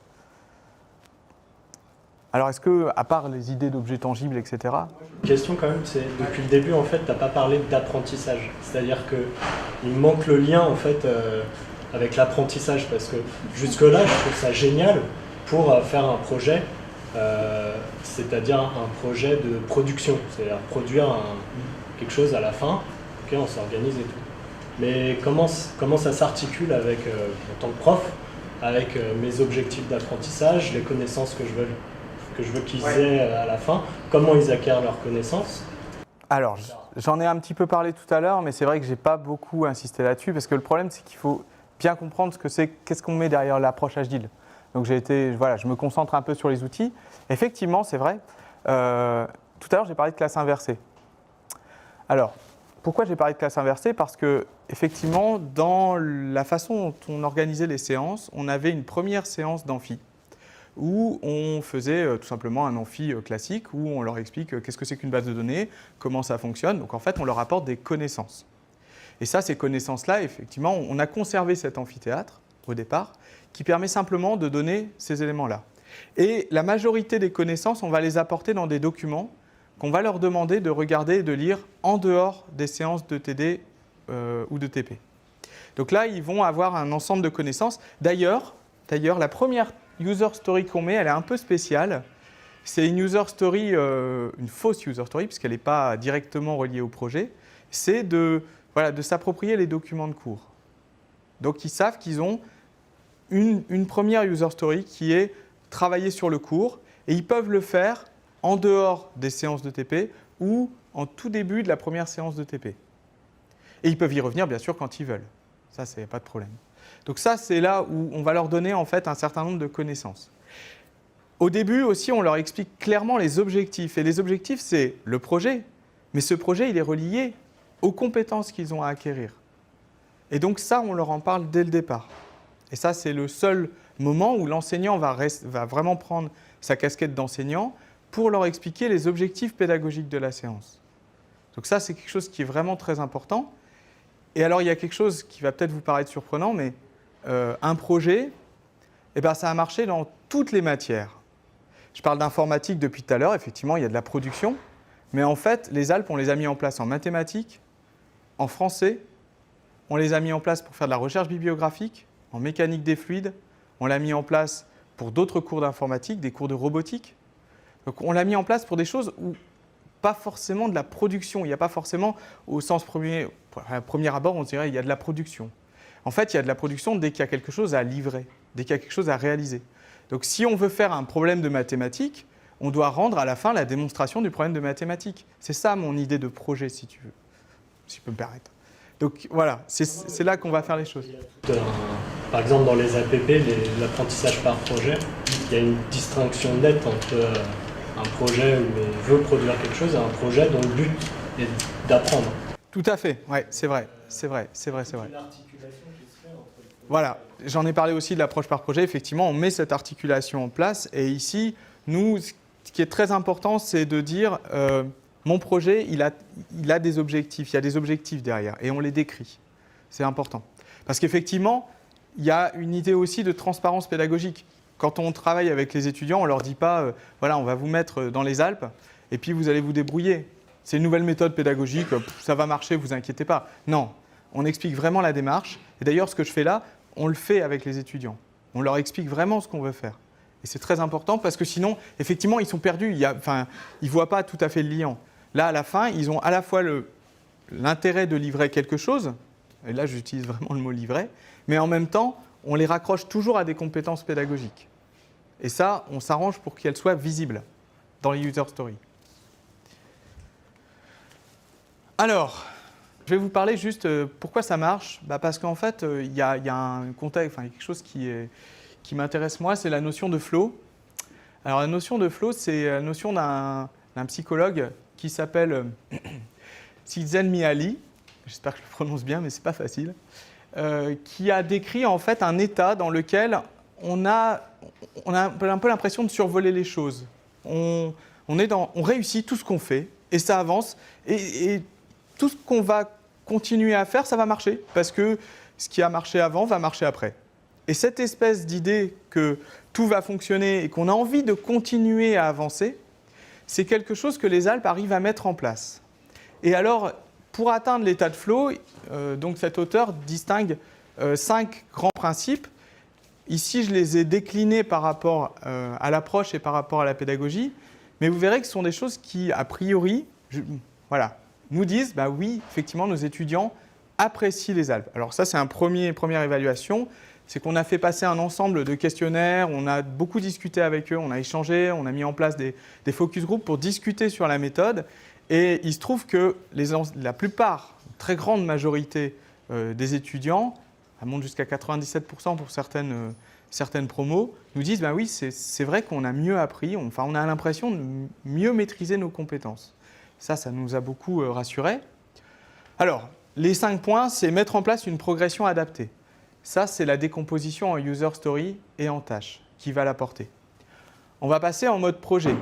Alors, est-ce que, à part les idées d'objets tangibles, etc. La question quand même, c'est depuis le début, en fait, tu n'as pas parlé d'apprentissage. C'est-à-dire qu'il manque le lien, en fait, avec l'apprentissage. Parce que jusque-là, je trouve ça génial pour faire un projet, c'est-à-dire un projet de production. C'est-à-dire produire quelque chose à la fin, on s'organise et tout. Mais comment ça s'articule avec, en tant que prof, avec mes objectifs d'apprentissage, les connaissances que je veux que je veux qu'ils aient à la fin, comment ils acquièrent leurs connaissances. Alors, j'en ai un petit peu parlé tout à l'heure, mais c'est vrai que je n'ai pas beaucoup insisté là-dessus, parce que le problème, c'est qu'il faut bien comprendre ce que c'est, qu'est-ce qu'on met derrière l'approche Agile. Donc, je me concentre un peu sur les outils. Effectivement, c'est vrai. Tout à l'heure, j'ai parlé de classe inversée. Alors, pourquoi j'ai parlé de classe inversée? Parce que, effectivement, dans la façon dont on organisait les séances, on avait une première séance d'amphi, où on faisait tout simplement un amphi classique, où on leur explique qu'est-ce que c'est qu'une base de données, comment ça fonctionne. Donc en fait, on leur apporte des connaissances. Et ça, ces connaissances-là, effectivement, on a conservé cet amphithéâtre au départ, qui permet simplement de donner ces éléments-là. Et la majorité des connaissances, on va les apporter dans des documents qu'on va leur demander de regarder et de lire en dehors des séances de TD ou de TP. Donc là, ils vont avoir un ensemble de connaissances. D'ailleurs, la première user story qu'on met, elle est un peu spéciale. C'est une user story, une fausse user story, puisqu'elle n'est pas directement reliée au projet. C'est de s'approprier les documents de cours. Donc ils savent qu'ils ont une première user story qui est travailler sur le cours, et ils peuvent le faire en dehors des séances de TP ou en tout début de la première séance de TP. Et ils peuvent y revenir, bien sûr, quand ils veulent. Ça, c'est pas de problème. Donc ça, c'est là où on va leur donner en fait un certain nombre de connaissances. Au début aussi, on leur explique clairement les objectifs. Et les objectifs, c'est le projet. Mais ce projet, il est relié aux compétences qu'ils ont à acquérir. Et donc ça, on leur en parle dès le départ. Et ça, c'est le seul moment où l'enseignant va vraiment prendre sa casquette d'enseignant pour leur expliquer les objectifs pédagogiques de la séance. Donc ça, c'est quelque chose qui est vraiment très important. Et alors, il y a quelque chose qui va peut-être vous paraître surprenant, mais un projet, ça a marché dans toutes les matières. Je parle d'informatique depuis tout à l'heure, effectivement, il y a de la production, mais en fait, les Alpes, on les a mis en place en mathématiques, en français, on les a mis en place pour faire de la recherche bibliographique, en mécanique des fluides, on l'a mis en place pour d'autres cours d'informatique, des cours de robotique. Donc on l'a mis en place pour des choses où pas forcément de la production, il n'y a pas forcément au sens premier abord, on dirait il y a de la production. En fait, il y a de la production dès qu'il y a quelque chose à livrer, dès qu'il y a quelque chose à réaliser. Donc si on veut faire un problème de mathématiques, on doit rendre à la fin la démonstration du problème de mathématiques. C'est ça mon idée de projet, si tu veux, si je peux me permettre. Donc voilà, c'est là qu'on va faire les choses. Par exemple, dans les APP, l'apprentissage par projet, il y a une distinction nette entre un projet où on veut produire quelque chose et un projet dont le but est d'apprendre. Tout à fait, ouais, c'est vrai. Voilà, j'en ai parlé aussi de l'approche par projet. Effectivement, on met cette articulation en place. Et ici, nous, ce qui est très important, c'est de dire mon projet, il a des objectifs, il y a des objectifs derrière, et on les décrit. C'est important. Parce qu'effectivement, il y a une idée aussi de transparence pédagogique. Quand on travaille avec les étudiants, on ne leur dit pas voilà, on va vous mettre dans les Alpes, et puis vous allez vous débrouiller. C'est une nouvelle méthode pédagogique, ça va marcher, vous inquiétez pas. Non, on explique vraiment la démarche. Et d'ailleurs, ce que je fais là, on le fait avec les étudiants. On leur explique vraiment ce qu'on veut faire. Et c'est très important parce que sinon, effectivement, ils sont perdus. Ils ne voient pas tout à fait le lien. Là, à la fin, ils ont à la fois l'intérêt de livrer quelque chose, et là, j'utilise vraiment le mot livrer, mais en même temps, on les raccroche toujours à des compétences pédagogiques. Et ça, on s'arrange pour qu'elles soient visibles dans les user stories. Alors, je vais vous parler juste pourquoi ça marche. Parce qu'en fait, il y a un contexte, quelque chose qui m'intéresse moi, c'est la notion de flow. Alors la notion de flow, c'est la notion d'un psychologue qui s'appelle Csikszentmihalyi, j'espère que je le prononce bien, mais ce n'est pas facile, qui a décrit en fait un état dans lequel on a un peu l'impression de survoler les choses. On réussit tout ce qu'on fait et ça avance et tout ce qu'on va continuer à faire, ça va marcher parce que ce qui a marché avant va marcher après. Et cette espèce d'idée que tout va fonctionner et qu'on a envie de continuer à avancer, c'est quelque chose que les Alpes arrivent à mettre en place. Et alors, pour atteindre l'état de flow, donc cet auteur distingue 5 grands principes. Ici, je les ai déclinés par rapport à l'approche et par rapport à la pédagogie, mais vous verrez que ce sont des choses qui, a priori, nous disent, oui, effectivement, nos étudiants apprécient les Alpes. Alors ça, c'est une première évaluation. c'est qu'on a fait passer un ensemble de questionnaires, on a beaucoup discuté avec eux, on a échangé, on a mis en place des focus groups pour discuter sur la méthode. Et il se trouve que la plupart, une très grande majorité des étudiants, ça monte jusqu'à 97% pour certaines promos, nous disent oui, c'est vrai qu'on a mieux appris, on a l'impression de mieux maîtriser nos compétences. Ça nous a beaucoup rassurés. Alors, les 5 points, c'est mettre en place une progression adaptée. Ça, c'est la décomposition en user story et en tâches qui va l'apporter. On va passer en mode projet.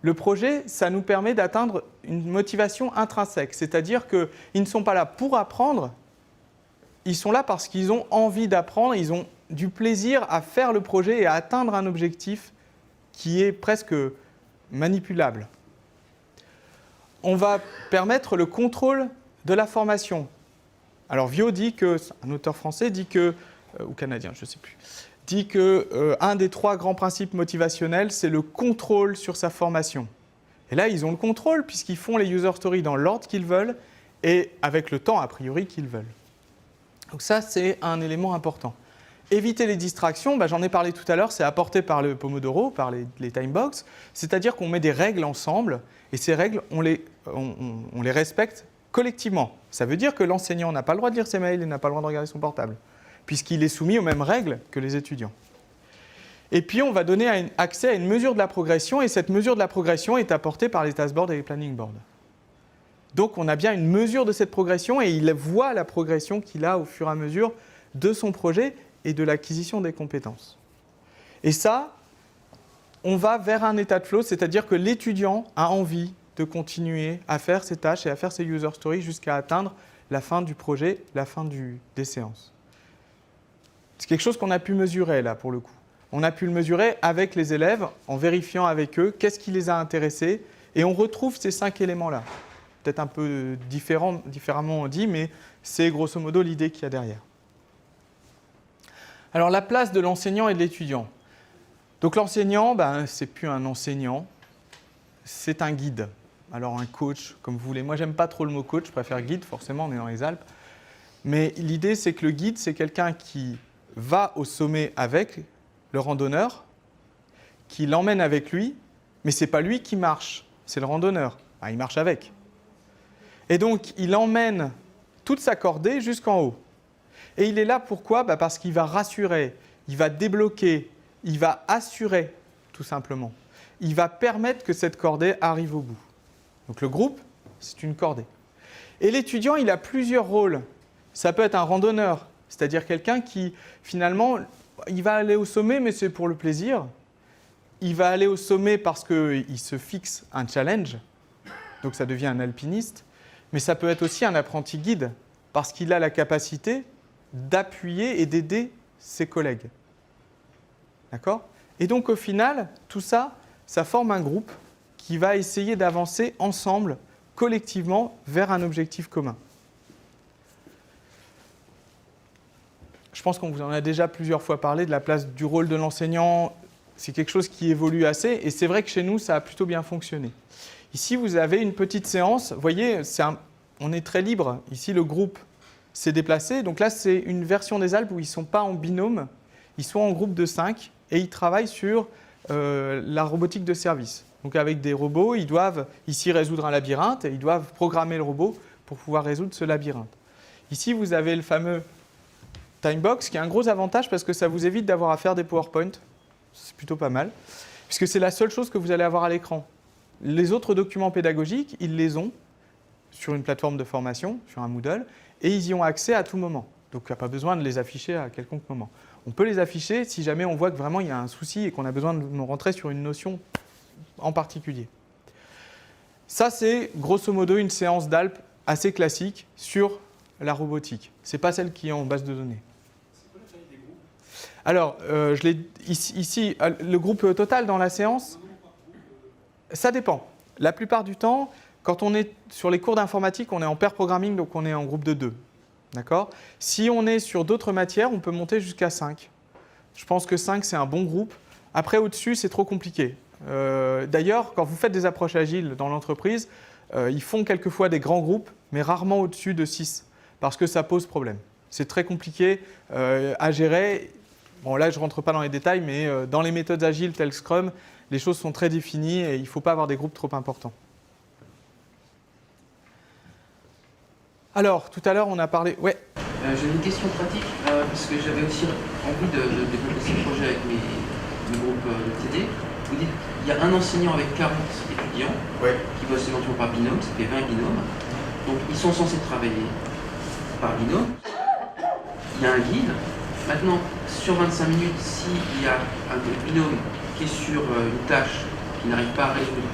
Le projet, ça nous permet d'atteindre une motivation intrinsèque, c'est-à-dire qu'ils ne sont pas là pour apprendre, ils sont là parce qu'ils ont envie d'apprendre, ils ont du plaisir à faire le projet et à atteindre un objectif qui est presque manipulable. On va permettre le contrôle de la formation. Alors Vio dit que, un auteur français dit que, ou canadien, je ne sais plus, dit qu'un des 3 grands principes motivationnels, c'est le contrôle sur sa formation. Et là, ils ont le contrôle puisqu'ils font les user stories dans l'ordre qu'ils veulent et avec le temps, a priori, qu'ils veulent. Donc ça, c'est un élément important. Éviter les distractions, j'en ai parlé tout à l'heure, c'est apporté par le Pomodoro, par les timebox, c'est-à-dire qu'on met des règles ensemble et ces règles, on les respecte collectivement. Ça veut dire que l'enseignant n'a pas le droit de lire ses mails et n'a pas le droit de regarder son portable, puisqu'il est soumis aux mêmes règles que les étudiants. Et puis, on va donner accès à une mesure de la progression, et cette mesure de la progression est apportée par les taskboards et les planning boards. Donc, on a bien une mesure de cette progression, et il voit la progression qu'il a au fur et à mesure de son projet et de l'acquisition des compétences. Et ça, on va vers un état de flow, c'est-à-dire que l'étudiant a envie de continuer à faire ses tâches et à faire ses user stories jusqu'à atteindre la fin du projet, la fin des séances. C'est quelque chose qu'on a pu mesurer là pour le coup. On a pu le mesurer avec les élèves en vérifiant avec eux qu'est-ce qui les a intéressés et on retrouve ces 5 éléments-là. Peut-être un peu différemment dit, mais c'est grosso modo l'idée qu'il y a derrière. Alors la place de l'enseignant et de l'étudiant. Donc l'enseignant, c'est plus un enseignant, c'est un guide. Alors un coach, comme vous voulez. Moi, j'aime pas trop le mot coach, je préfère guide, forcément, on est dans les Alpes. Mais l'idée, c'est que le guide, c'est quelqu'un qui va au sommet avec le randonneur, qui l'emmène avec lui, mais ce n'est pas lui qui marche, c'est le randonneur. Il marche avec. Et donc, il emmène toute sa cordée jusqu'en haut. Et il est là pourquoi ? Parce qu'il va rassurer, il va débloquer, il va assurer, tout simplement. Il va permettre que cette cordée arrive au bout. Donc le groupe, c'est une cordée. Et l'étudiant, il a plusieurs rôles. Ça peut être un randonneur, c'est-à-dire quelqu'un qui, finalement, il va aller au sommet, mais c'est pour le plaisir. Il va aller au sommet parce qu'il se fixe un challenge, donc ça devient un alpiniste. Mais ça peut être aussi un apprenti guide, parce qu'il a la capacité d'appuyer et d'aider ses collègues. D'accord ? Et donc au final, tout ça, ça forme un groupe qui va essayer d'avancer ensemble, collectivement, vers un objectif commun. Je pense qu'on vous en a déjà plusieurs fois parlé de la place du rôle de l'enseignant. C'est quelque chose qui évolue assez, et c'est vrai que chez nous, ça a plutôt bien fonctionné. Ici, vous avez une petite séance. Vous voyez, on est très libre. Ici, le groupe s'est déplacé. Donc là, c'est une version des Alpes où ils ne sont pas en binôme. Ils sont en groupe de 5 et ils travaillent sur la robotique de service. Donc avec des robots, ils doivent ici résoudre un labyrinthe et ils doivent programmer le robot pour pouvoir résoudre ce labyrinthe. Ici, vous avez le fameux Timebox qui a un gros avantage parce que ça vous évite d'avoir à faire des PowerPoint. C'est plutôt pas mal, puisque c'est la seule chose que vous allez avoir à l'écran. Les autres documents pédagogiques, ils les ont sur une plateforme de formation, sur un Moodle, et ils y ont accès à tout moment. Donc il n'y a pas besoin de les afficher à quelconque moment. On peut les afficher si jamais on voit que vraiment il y a un souci et qu'on a besoin de nous rentrer sur une notion en particulier. Ça, c'est grosso modo une séance d'Alpes assez classique sur la robotique. Ce n'est pas celle qui est en base de données. C'est quoi la taille des groupes ? Alors, ici, le groupe total dans la séance, ça dépend. La plupart du temps, quand on est sur les cours d'informatique, on est en pair programming, donc on est en groupe de 2. D'accord ? Si on est sur d'autres matières, on peut monter jusqu'à 5. Je pense que 5, c'est un bon groupe. Après, au-dessus, c'est trop compliqué. D'ailleurs, quand vous faites des approches agiles dans l'entreprise, ils font quelquefois des grands groupes, mais rarement au-dessus de 6, parce que ça pose problème. C'est très compliqué à gérer. Bon, là, je ne rentre pas dans les détails, mais dans les méthodes agiles telles Scrum, les choses sont très définies et il ne faut pas avoir des groupes trop importants. Alors, tout à l'heure, on a parlé... Ouais. J'avais une question pratique, parce que j'avais aussi envie de développer ce projet avec mes groupes de TD. Vous dites il y a un enseignant avec 40 étudiants qui bossent éventuellement par binôme, ça fait 20 binômes. Donc ils sont censés travailler par binôme. Il y a un guide. Maintenant, sur 25 minutes, s'il y a un binôme qui est sur une tâche qui n'arrive pas à résoudre,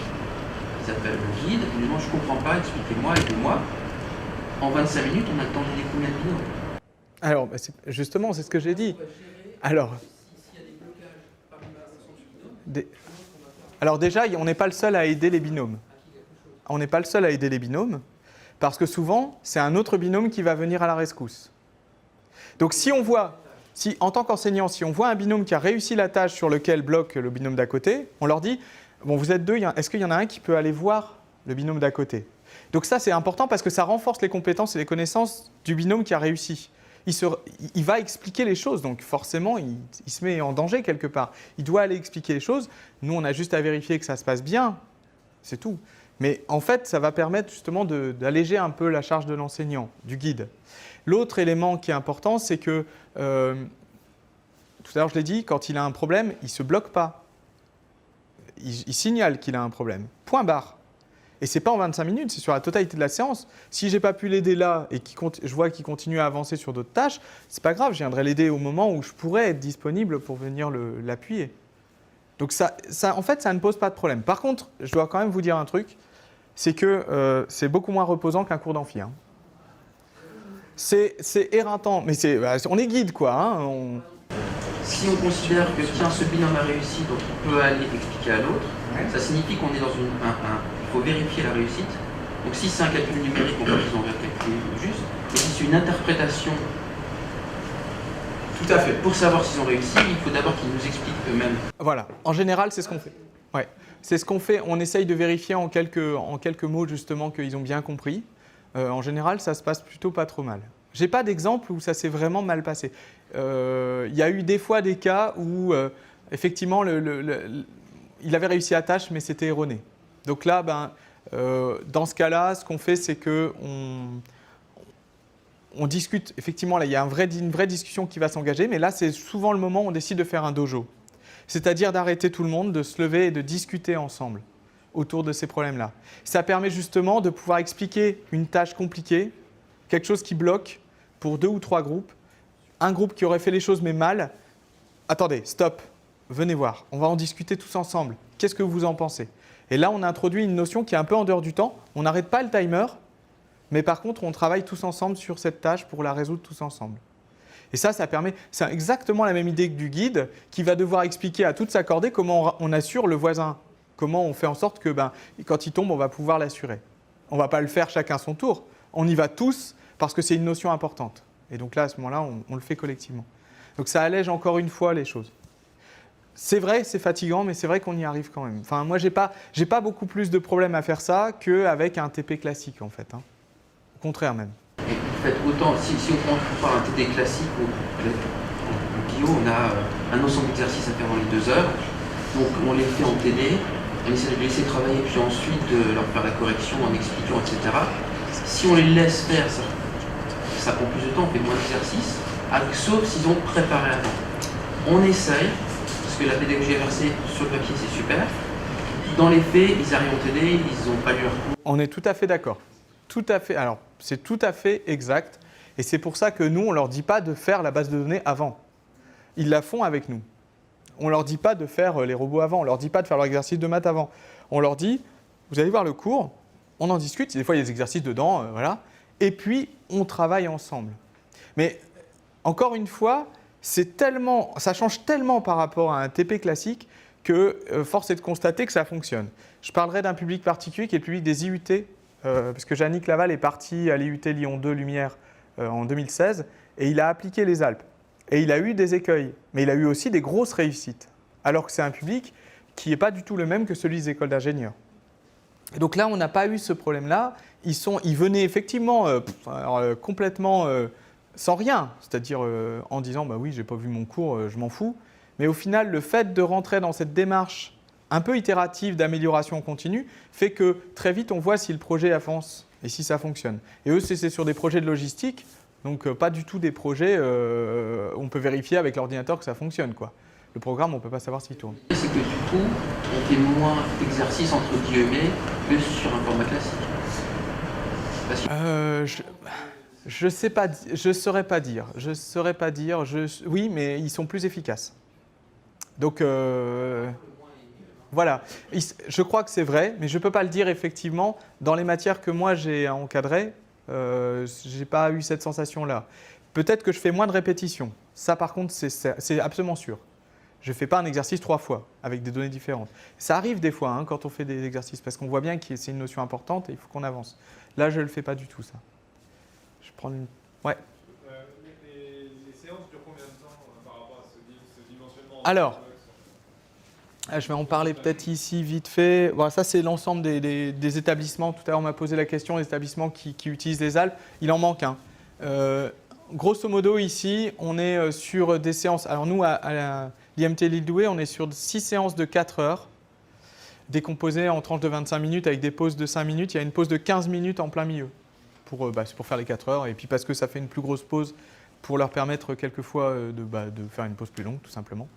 qui s'appelle le guide, il dit non, je ne comprends pas, expliquez-moi, aidez-moi. En 25 minutes, on a le temps d'aider combien de binômes? Alors, justement, c'est ce que j'ai dit. Alors, alors déjà, on n'est pas le seul à aider les binômes. On n'est pas le seul à aider les binômes, parce que souvent, c'est un autre binôme qui va venir à la rescousse. Donc si on voit, en tant qu'enseignant, si on voit un binôme qui a réussi la tâche sur laquelle bloque le binôme d'à côté, on leur dit, bon, vous êtes deux, est-ce qu'il y en a un qui peut aller voir le binôme d'à côté? Donc ça, c'est important parce que ça renforce les compétences et les connaissances du binôme qui a réussi. Il va expliquer les choses, donc forcément, il se met en danger quelque part. Il doit aller expliquer les choses. Nous, on a juste à vérifier que ça se passe bien, c'est tout. Mais en fait, ça va permettre justement d'alléger un peu la charge de l'enseignant, du guide. L'autre élément qui est important, c'est que, tout à l'heure je l'ai dit, quand il a un problème, il ne se bloque pas. Il signale qu'il a un problème. Point barre. Et ce n'est pas en 25 minutes, c'est sur la totalité de la séance. Si je n'ai pas pu l'aider là et je vois qu'il continue à avancer sur d'autres tâches, ce n'est pas grave, je viendrai l'aider au moment où je pourrais être disponible pour venir l'appuyer. Donc ça, en fait, ça ne pose pas de problème. Par contre, je dois quand même vous dire un truc, c'est que c'est beaucoup moins reposant qu'un cours d'amphi. Hein. C'est éreintant, mais on est guide, quoi. Hein, Si on considère que tiens, ce binôme a réussi, donc il peut aller expliquer à l'autre, ça signifie qu'on est dans il faut vérifier la réussite. Donc si c'est un calcul numérique, on va qu'ils ont calculé juste. Et si c'est une interprétation, tout à fait. Pour savoir s'ils ont réussi, il faut d'abord qu'ils nous expliquent eux-mêmes. Voilà, en général, c'est ce qu'on fait. Ouais. C'est ce qu'on fait, on essaye de vérifier en quelques mots justement qu'ils ont bien compris. En général, ça se passe plutôt pas trop mal. J'ai pas d'exemple où ça s'est vraiment mal passé. Il y a eu des fois des cas où effectivement il avait réussi la tâche mais c'était erroné. Donc là, dans ce cas-là, ce qu'on fait, c'est qu'on discute. Effectivement, là, il y a une vraie discussion qui va s'engager, mais là, c'est souvent le moment où on décide de faire un dojo. C'est-à-dire d'arrêter tout le monde, de se lever et de discuter ensemble autour de ces problèmes-là. Ça permet justement de pouvoir expliquer une tâche compliquée, quelque chose qui bloque pour 2 ou 3 groupes. Un groupe qui aurait fait les choses mais mal. Attendez, stop, venez voir, on va en discuter tous ensemble. Qu'est-ce que vous en pensez? Et là, on a introduit une notion qui est un peu en dehors du temps. On n'arrête pas le timer, mais par contre, on travaille tous ensemble sur cette tâche pour la résoudre tous ensemble. Et ça permet, c'est exactement la même idée que du guide qui va devoir expliquer à toute sa cordée comment on assure le voisin. Comment on fait en sorte que quand il tombe, on va pouvoir l'assurer. On ne va pas le faire chacun son tour. On y va tous parce que c'est une notion importante. Et donc là, à ce moment-là, on le fait collectivement. Donc ça allège encore une fois les choses. C'est vrai, c'est fatigant, mais c'est vrai qu'on y arrive quand même. Enfin, moi, j'ai pas beaucoup plus de problèmes à faire ça qu'avec un TP classique, en fait. Hein. Au contraire même. Et vous faites autant, si on compare un TP classique au Guillaume, on a un ensemble d'exercices à faire dans les 2 heures. Donc on les fait en TD, on essaie de les laisser travailler, puis ensuite de leur faire la correction en expliquant, etc. Si on les laisse faire, ça prend plus de temps, on fait moins d'exercices, sauf s'ils ont préparé avant. On essaye, parce que la pédagogie inversée, sur le papier, c'est super. Dans les faits, ils arrivent en TD, ils n'ont pas lu leur cours. On est tout à fait d'accord. Tout à fait. Alors, c'est tout à fait exact. Et c'est pour ça que nous, on ne leur dit pas de faire la base de données avant. Ils la font avec nous. On ne leur dit pas de faire les robots avant. On ne leur dit pas de faire leur exercice de maths avant. On leur dit, vous allez voir le cours, on en discute. Des fois, il y a des exercices dedans, voilà. Et puis, on travaille ensemble. Mais encore une fois, ça change tellement par rapport à un TP classique que force est de constater que ça fonctionne. Je parlerai d'un public particulier qui est le public des IUT, parce que Yannick Laval est parti à l'IUT Lyon 2 Lumière en 2016 et il a appliqué les Alpes. Et il a eu des écueils, mais il a eu aussi des grosses réussites, alors que c'est un public qui n'est pas du tout le même que celui des écoles d'ingénieurs. Et donc là, on n'a pas eu ce problème-là. Ils venaient effectivement complètement sans rien, c'est-à-dire en disant bah oui, j'ai pas vu mon cours, je m'en fous. Mais au final, le fait de rentrer dans cette démarche un peu itérative d'amélioration continue fait que très vite on voit si le projet avance et si ça fonctionne. Et eux, c'est sur des projets de logistique, donc pas du tout des projets où on peut vérifier avec l'ordinateur que ça fonctionne, quoi. Le programme, on ne peut pas savoir s'il tourne. C'est que du coup, on fait moins d'exercices entre guillemets que sur un format classique. Je sais pas, je saurais pas dire. Oui, mais ils sont plus efficaces. Donc voilà. Je crois que c'est vrai, mais je peux pas le dire effectivement. Dans les matières que moi j'ai encadrées, j'ai pas eu cette sensation-là. Peut-être que je fais moins de répétitions. Ça, par contre, c'est absolument sûr. Je ne fais pas un exercice 3 fois avec des données différentes. Ça arrive des fois hein, quand on fait des exercices parce qu'on voit bien que c'est une notion importante et il faut qu'on avance. Là, je ne le fais pas du tout, ça. Je prends une... Ouais. Les séances durent combien de temps par rapport à ce dimensionnement? Alors, je vais en parler peut-être ici vite fait. Voilà, ça, c'est l'ensemble des établissements. Tout à l'heure, on m'a posé la question des établissements qui utilisent les Alpes. Il en manque un. Grosso modo, ici, on est sur des séances. Alors, nous, à l'IMT Lille-Douai, on est sur 6 séances de 4 heures, décomposées en tranches de 25 minutes avec des pauses de 5 minutes. Il y a une pause de 15 minutes en plein milieu. C'est pour faire les 4 heures. Et puis parce que ça fait une plus grosse pause pour leur permettre quelquefois de faire une pause plus longue, tout simplement.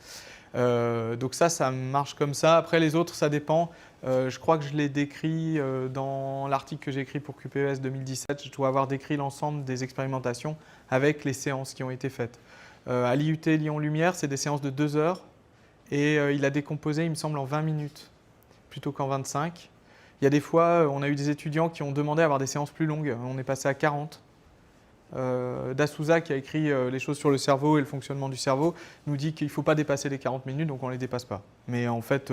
Donc ça marche comme ça. Après, les autres, ça dépend. Je crois que je l'ai décrit dans l'article que j'ai écrit pour QPES 2017. Je dois avoir décrit l'ensemble des expérimentations avec les séances qui ont été faites. À l'IUT Lyon-Lumière, c'est des séances de 2 heures et il a décomposé, il me semble, en 20 minutes plutôt qu'en 25. Il y a des fois, on a eu des étudiants qui ont demandé à avoir des séances plus longues. On est passé à 40. D'Assouza, qui a écrit les choses sur le cerveau et le fonctionnement du cerveau, nous dit qu'il ne faut pas dépasser les 40 minutes, donc on ne les dépasse pas. Mais en fait,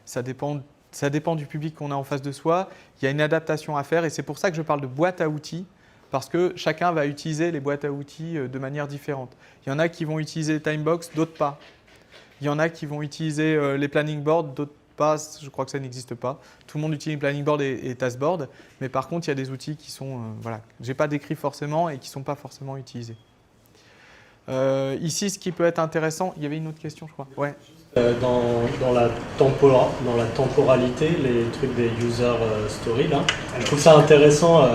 ça dépend du public qu'on a en face de soi. Il y a une adaptation à faire et c'est pour ça que je parle de boîte à outils, parce que chacun va utiliser les boîtes à outils de manière différente. Il y en a qui vont utiliser Timebox, d'autres pas. Il y en a qui vont utiliser les planning boards, d'autres pas. Je crois que ça n'existe pas. Tout le monde utilise planning board et taskboard, mais par contre, il y a des outils qui sont, que je n'ai pas décrits forcément et qui ne sont pas forcément utilisés. Ici, ce qui peut être intéressant, il y avait une autre question, je crois. Ouais. Dans la temporalité, les trucs des user stories, là, je trouve ça intéressant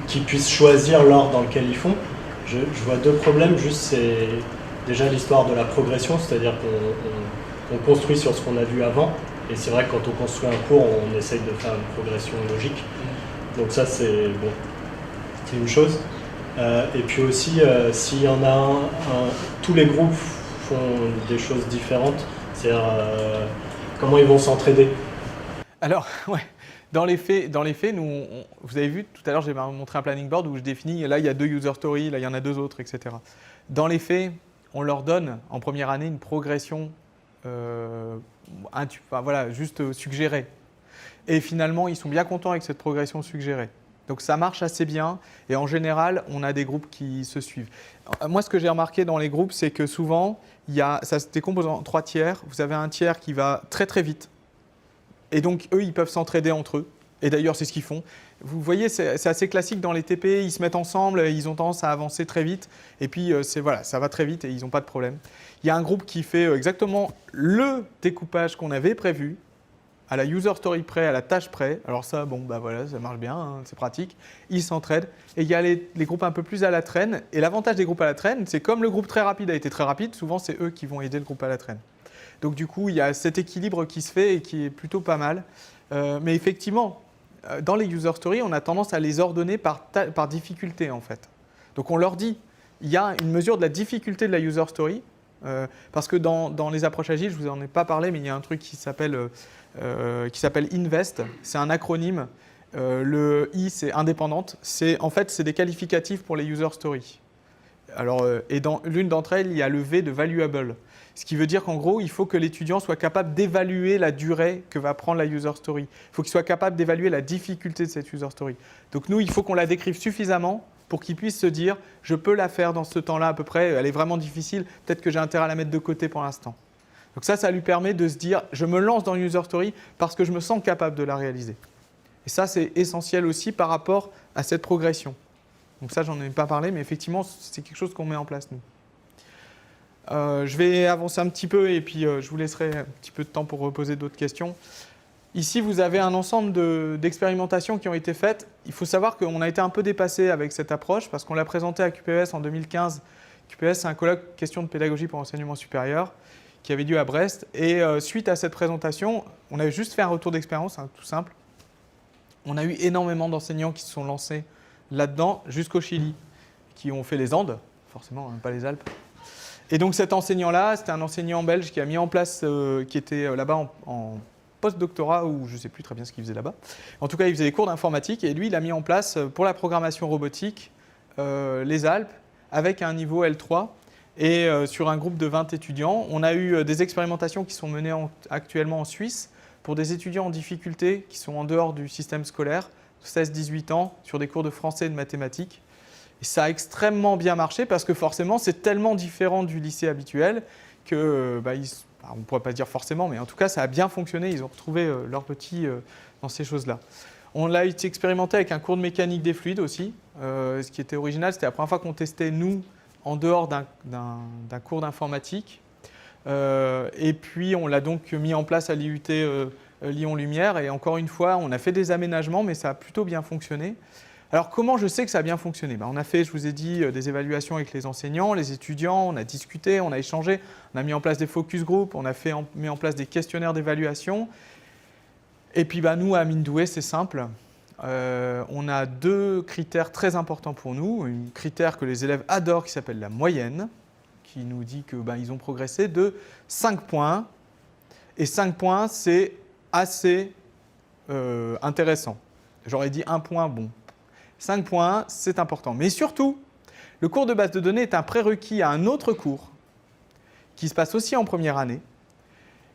qu'ils puissent choisir l'ordre dans lequel ils font. Je vois 2 problèmes, juste c'est déjà l'histoire de la progression, c'est-à-dire qu'on construit sur ce qu'on a vu avant, et c'est vrai que quand on construit un cours, on essaye de faire une progression logique. Donc ça, c'est une chose. Et puis aussi, s'il y en a tous les groupes font des choses différentes, c'est-à-dire comment ils vont s'entraider. Alors, ouais. Dans les faits, nous, vous avez vu, tout à l'heure, j'ai montré un planning board où je définis, là, il y a 2 user stories, là, il y en a 2 autres, etc. Dans les faits, on leur donne, en première année, une progression juste suggérée. Et finalement, ils sont bien contents avec cette progression suggérée. Donc, ça marche assez bien. Et en général, on a des groupes qui se suivent. Moi, ce que j'ai remarqué dans les groupes, c'est que souvent, ça se décompose en 3 tiers. Vous avez un tiers qui va très, très vite. Et donc, eux, ils peuvent s'entraider entre eux. Et d'ailleurs, c'est ce qu'ils font. Vous voyez, c'est assez classique dans les TP. Ils se mettent ensemble, ils ont tendance à avancer très vite. Et puis, ça va très vite et ils n'ont pas de problème. Il y a un groupe qui fait exactement le découpage qu'on avait prévu, à la user story près, à la tâche près. Alors ça, ça marche bien, hein, c'est pratique. Ils s'entraident. Et il y a les groupes un peu plus à la traîne. Et l'avantage des groupes à la traîne, c'est comme le groupe très rapide a été très rapide, souvent, c'est eux qui vont aider le groupe à la traîne. Donc du coup, il y a cet équilibre qui se fait et qui est plutôt pas mal. Mais effectivement, dans les user stories, on a tendance à les ordonner par difficulté en fait. Donc on leur dit, il y a une mesure de la difficulté de la user story, parce que dans les approches agiles, je ne vous en ai pas parlé, mais il y a un truc qui s'appelle INVEST, c'est un acronyme. Le I, c'est indépendante, c'est des qualificatifs pour les user stories. Alors, et dans l'une d'entre elles, il y a le V de valuable. Ce qui veut dire qu'en gros, il faut que l'étudiant soit capable d'évaluer la durée que va prendre la user story. Il faut qu'il soit capable d'évaluer la difficulté de cette user story. Donc nous, il faut qu'on la décrive suffisamment pour qu'il puisse se dire « je peux la faire dans ce temps-là à peu près, elle est vraiment difficile, peut-être que j'ai intérêt à la mettre de côté pour l'instant ». Donc ça lui permet de se dire « je me lance dans une user story parce que je me sens capable de la réaliser ». Et ça, c'est essentiel aussi par rapport à cette progression. Donc ça, j'en ai pas parlé, mais effectivement, c'est quelque chose qu'on met en place, nous. Je vais avancer un petit peu et puis je vous laisserai un petit peu de temps pour reposer d'autres questions. Ici, vous avez un ensemble d'expérimentations qui ont été faites. Il faut savoir qu'on a été un peu dépassé avec cette approche parce qu'on l'a présentée à QPES en 2015. QPES, c'est un colloque question de pédagogie pour l'enseignement supérieur qui avait lieu à Brest. Et suite à cette présentation, on a juste fait un retour d'expérience, tout simple. On a eu énormément d'enseignants qui se sont lancés là-dedans jusqu'au Chili, qui ont fait les Andes, forcément, pas les Alpes. Et donc cet enseignant-là, c'était un enseignant belge qui a mis en place, qui était là-bas en post-doctorat, ou je ne sais plus très bien ce qu'il faisait là-bas. En tout cas, il faisait des cours d'informatique, et lui, il a mis en place pour la programmation robotique les Alpes, avec un niveau L3, et sur un groupe de 20 étudiants. On a eu des expérimentations qui sont menées actuellement en Suisse, pour des étudiants en difficulté, qui sont en dehors du système scolaire, 16-18 ans, sur des cours de français et de mathématiques. Et ça a extrêmement bien marché parce que forcément, c'est tellement différent du lycée habituel que, on ne pourrait pas dire forcément, mais en tout cas, ça a bien fonctionné. Ils ont retrouvé leur petit dans ces choses-là. On l'a expérimenté avec un cours de mécanique des fluides aussi. Ce qui était original, c'était la première fois qu'on testait, nous, en dehors d'un cours d'informatique. Et puis, on l'a donc mis en place à l'IUT Lyon-Lumière. Et encore une fois, on a fait des aménagements, mais ça a plutôt bien fonctionné. Alors, comment je sais que ça a bien fonctionné ? On a fait, je vous ai dit, des évaluations avec les enseignants, les étudiants, on a discuté, on a échangé, on a mis en place des focus groups, on a mis en place des questionnaires d'évaluation. Et puis, nous, à Mindoué, c'est simple. On a 2 critères très importants pour nous. Un critère que les élèves adorent qui s'appelle la moyenne, qui nous dit qu'ils ont progressé de 5 points. Et 5 points, c'est assez intéressant. J'aurais dit 1 point, bon. 5 points, c'est important. Mais surtout, le cours de base de données est un prérequis à un autre cours qui se passe aussi en première année,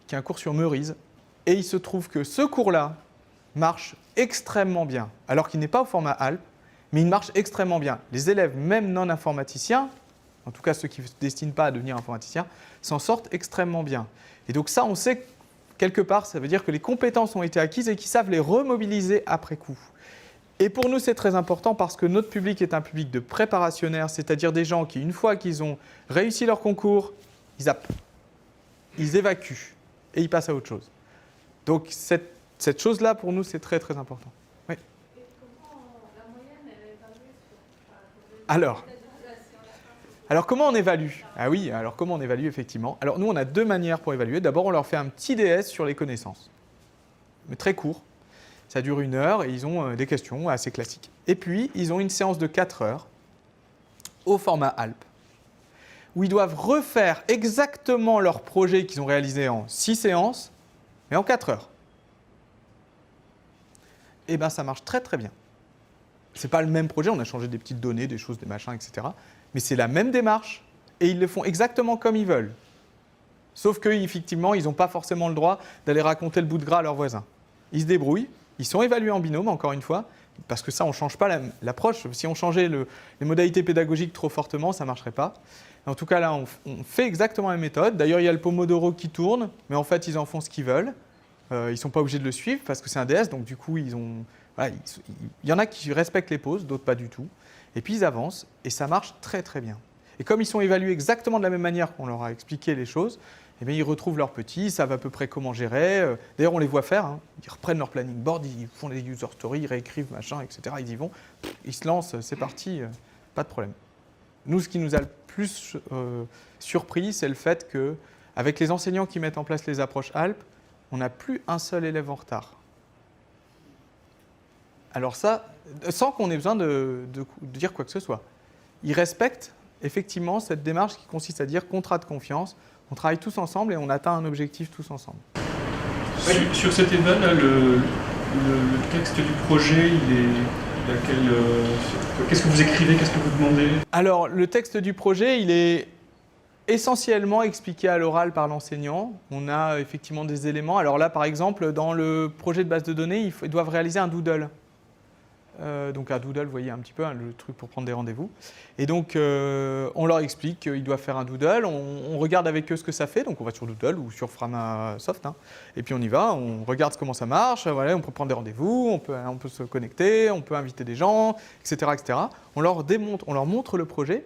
qui est un cours sur Meurize. Et il se trouve que ce cours-là marche extrêmement bien, alors qu'il n'est pas au format Alpes, mais il marche extrêmement bien. Les élèves, même non informaticiens, en tout cas ceux qui ne se destinent pas à devenir informaticiens, s'en sortent extrêmement bien. Et donc ça, on sait que quelque part, ça veut dire que les compétences ont été acquises et qu'ils savent les remobiliser après coup. Et pour nous, c'est très important parce que notre public est un public de préparationnaires, c'est-à-dire des gens qui, une fois qu'ils ont réussi leur concours, ils zappent, ils évacuent et ils passent à autre chose. Donc cette chose-là, pour nous, c'est très très important. Oui. Et comment la moyenne est évaluée Alors, comment on évalue ? Ah oui, alors comment on évalue, effectivement ? Alors, nous, on a 2 manières pour évaluer. D'abord, on leur fait un petit DS sur les connaissances, mais très court. Ça dure 1 heure et ils ont des questions assez classiques. Et puis, ils ont une séance de 4 heures au format Alpes, où ils doivent refaire exactement leur projet qu'ils ont réalisé en 6 séances, mais en 4 heures. Et bien, ça marche très très bien. Ce n'est pas le même projet, on a changé des petites données, des choses, des machins, etc. Mais c'est la même démarche et ils le font exactement comme ils veulent. Sauf qu'effectivement, ils n'ont pas forcément le droit d'aller raconter le bout de gras à leurs voisins. Ils se débrouillent, ils sont évalués en binôme, encore une fois, parce que ça, on ne change pas l'approche. Si on changeait les modalités pédagogiques trop fortement, ça ne marcherait pas. En tout cas, là, on fait exactement la méthode. D'ailleurs, il y a le Pomodoro qui tourne, mais en fait, ils en font ce qu'ils veulent. Ils ne sont pas obligés de le suivre parce que c'est un DS, donc du coup, il y en a qui respectent les pauses, d'autres pas du tout. Et puis, ils avancent et ça marche très, très bien. Et comme ils sont évalués exactement de la même manière qu'on leur a expliqué les choses, eh bien, ils retrouvent leurs petits, ils savent à peu près comment gérer. D'ailleurs, on les voit faire. Ils reprennent leur planning board, ils font des user stories, ils réécrivent, machin, etc. Ils y vont, ils se lancent, c'est parti, pas de problème. Nous, ce qui nous a le plus surpris, c'est le fait qu'avec les enseignants qui mettent en place les approches Alpes, on n'a plus un seul élève en retard. Alors ça, sans qu'on ait besoin de dire quoi que ce soit. Ils respectent effectivement cette démarche qui consiste à dire contrat de confiance. On travaille tous ensemble et on atteint un objectif tous ensemble. Sur cet éval, là, le texte du projet, qu'est-ce que vous écrivez, qu'est-ce que vous demandez ? Alors, le texte du projet, il est essentiellement expliqué à l'oral par l'enseignant. On a effectivement des éléments. Alors là, par exemple, dans le projet de base de données, ils doivent réaliser un doodle. Donc un doodle, vous voyez un petit peu hein, le truc pour prendre des rendez-vous. Et donc on leur explique qu'ils doivent faire un doodle, on regarde avec eux ce que ça fait, donc on va sur Doodle ou sur Framasoft, hein, et puis on y va, on regarde comment ça marche, voilà, on peut prendre des rendez-vous, on peut se connecter, on peut inviter des gens, etc. etc. On leur montre le projet.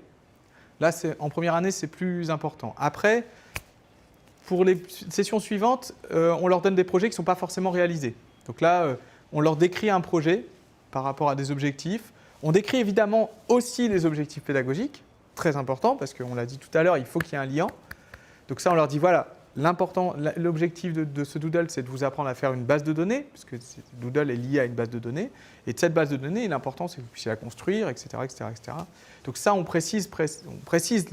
Là, en première année, c'est plus important. Après, pour les sessions suivantes, on leur donne des projets qui ne sont pas forcément réalisés. Donc là, on leur décrit un projet par rapport à des objectifs. On décrit évidemment aussi les objectifs pédagogiques, très important, parce qu'on l'a dit tout à l'heure, il faut qu'il y ait un lien. Donc ça, on leur dit, voilà, l'objectif de ce Doodle, c'est de vous apprendre à faire une base de données, puisque Doodle est lié à une base de données. Et de cette base de données, l'important, c'est que vous puissiez la construire, etc. etc., etc. Donc ça, on précise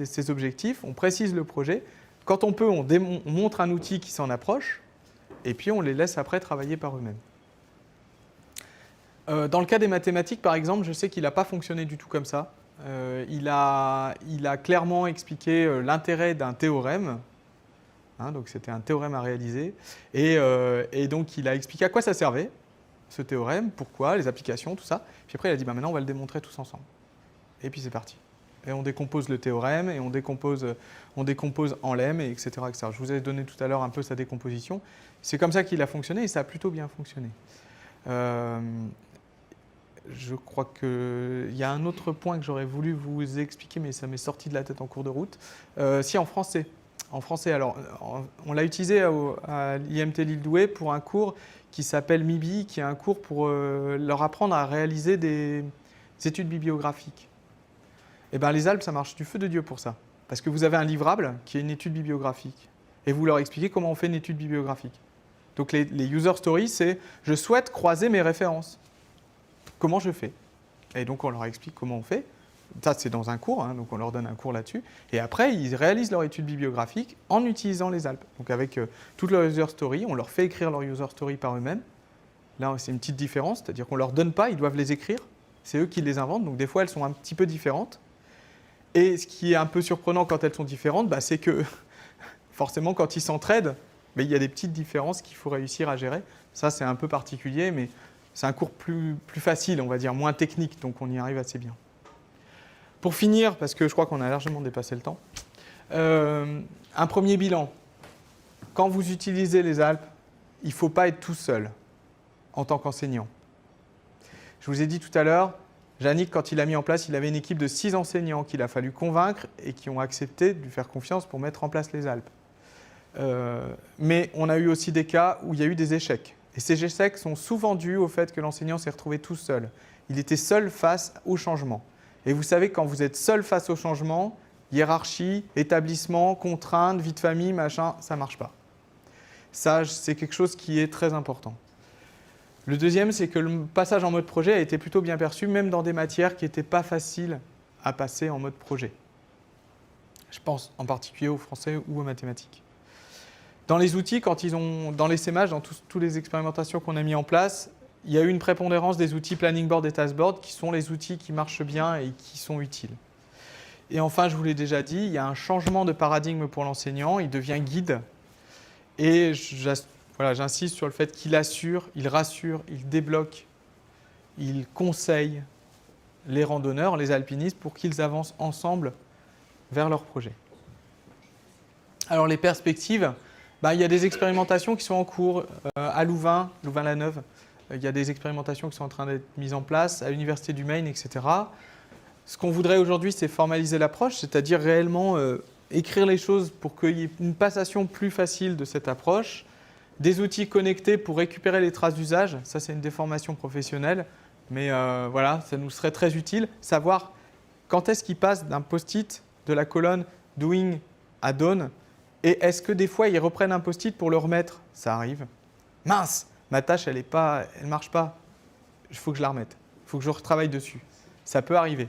ces objectifs, on précise le projet. Quand on peut, on montre un outil qui s'en approche, et puis on les laisse après travailler par eux-mêmes. Dans le cas des mathématiques, par exemple, je sais qu'il n'a pas fonctionné du tout comme ça. Il a clairement expliqué l'intérêt d'un théorème. Hein, donc c'était un théorème à réaliser. Et donc il a expliqué à quoi ça servait, ce théorème, pourquoi, les applications, tout ça. Puis après il a dit, bah, maintenant on va le démontrer tous ensemble. Et puis c'est parti. Et on décompose le théorème, et on décompose en lemme, et etc., etc. Je vous ai donné tout à l'heure un peu sa décomposition. C'est comme ça qu'il a fonctionné, et ça a plutôt bien fonctionné. Je crois qu'il y a un autre point que j'aurais voulu vous expliquer, mais ça m'est sorti de la tête en cours de route. Si, en français. En français, alors, on l'a utilisé à l'IMT Lille-Douai pour un cours qui s'appelle MIBI, qui est un cours pour leur apprendre à réaliser des études bibliographiques. Eh bien, les Alpes, ça marche du feu de Dieu pour ça. Parce que vous avez un livrable qui est une étude bibliographique. Et vous leur expliquez comment on fait une étude bibliographique. Donc, les user stories, c'est « je souhaite croiser mes références ». Comment je fais? Et donc, on leur explique comment on fait. Ça, c'est dans un cours, hein, donc on leur donne un cours là-dessus. Et après, ils réalisent leur étude bibliographique en utilisant les Alpes. Donc, avec toute leur user story, on leur fait écrire leur user story par eux-mêmes. Là, c'est une petite différence, c'est-à-dire qu'on ne leur donne pas, ils doivent les écrire. C'est eux qui les inventent, donc des fois, elles sont un petit peu différentes. Et ce qui est un peu surprenant quand elles sont différentes, bah, c'est que forcément, quand ils s'entraident, il y a des petites différences qu'il faut réussir à gérer. Ça, c'est un peu particulier, mais c'est un cours plus facile, on va dire, moins technique, donc on y arrive assez bien. Pour finir, parce que je crois qu'on a largement dépassé le temps, un premier bilan. Quand vous utilisez les Alpes, il ne faut pas être tout seul en tant qu'enseignant. Je vous ai dit tout à l'heure, Yannick, quand il a mis en place, il avait une équipe de 6 enseignants qu'il a fallu convaincre et qui ont accepté de lui faire confiance pour mettre en place les Alpes. Mais on a eu aussi des cas où il y a eu des échecs. Et ces échecs sont souvent dus au fait que l'enseignant s'est retrouvé tout seul. Il était seul face au changement. Et vous savez, quand vous êtes seul face au changement, hiérarchie, établissement, contraintes, vie de famille, machin, ça ne marche pas. Ça, c'est quelque chose qui est très important. Le deuxième, c'est que le passage en mode projet a été plutôt bien perçu, même dans des matières qui n'étaient pas faciles à passer en mode projet. Je pense en particulier au français ou aux mathématiques. Dans les outils, dans les SEMAG, dans toutes les expérimentations qu'on a mis en place, il y a eu une prépondérance des outils Planning Board et Task Board qui sont les outils qui marchent bien et qui sont utiles. Et enfin, je vous l'ai déjà dit, il y a un changement de paradigme pour l'enseignant, il devient guide. Et j'insiste sur le fait qu'il assure, il rassure, il débloque, il conseille les randonneurs, les alpinistes, pour qu'ils avancent ensemble vers leur projet. Alors les perspectives, il y a des expérimentations qui sont en cours à Louvain-la-Neuve. Il y a des expérimentations qui sont en train d'être mises en place à l'Université du Maine, etc. Ce qu'on voudrait aujourd'hui, c'est formaliser l'approche, c'est-à-dire réellement écrire les choses pour qu'il y ait une passation plus facile de cette approche, des outils connectés pour récupérer les traces d'usage, ça c'est une déformation professionnelle, mais voilà, ça nous serait très utile, savoir quand est-ce qu'il passe d'un post-it de la colonne doing à done, et est-ce que des fois ils reprennent un post-it pour le remettre? Ça arrive. Mince, ma tâche elle marche pas, il faut que je la remette, il faut que je retravaille dessus. Ça peut arriver.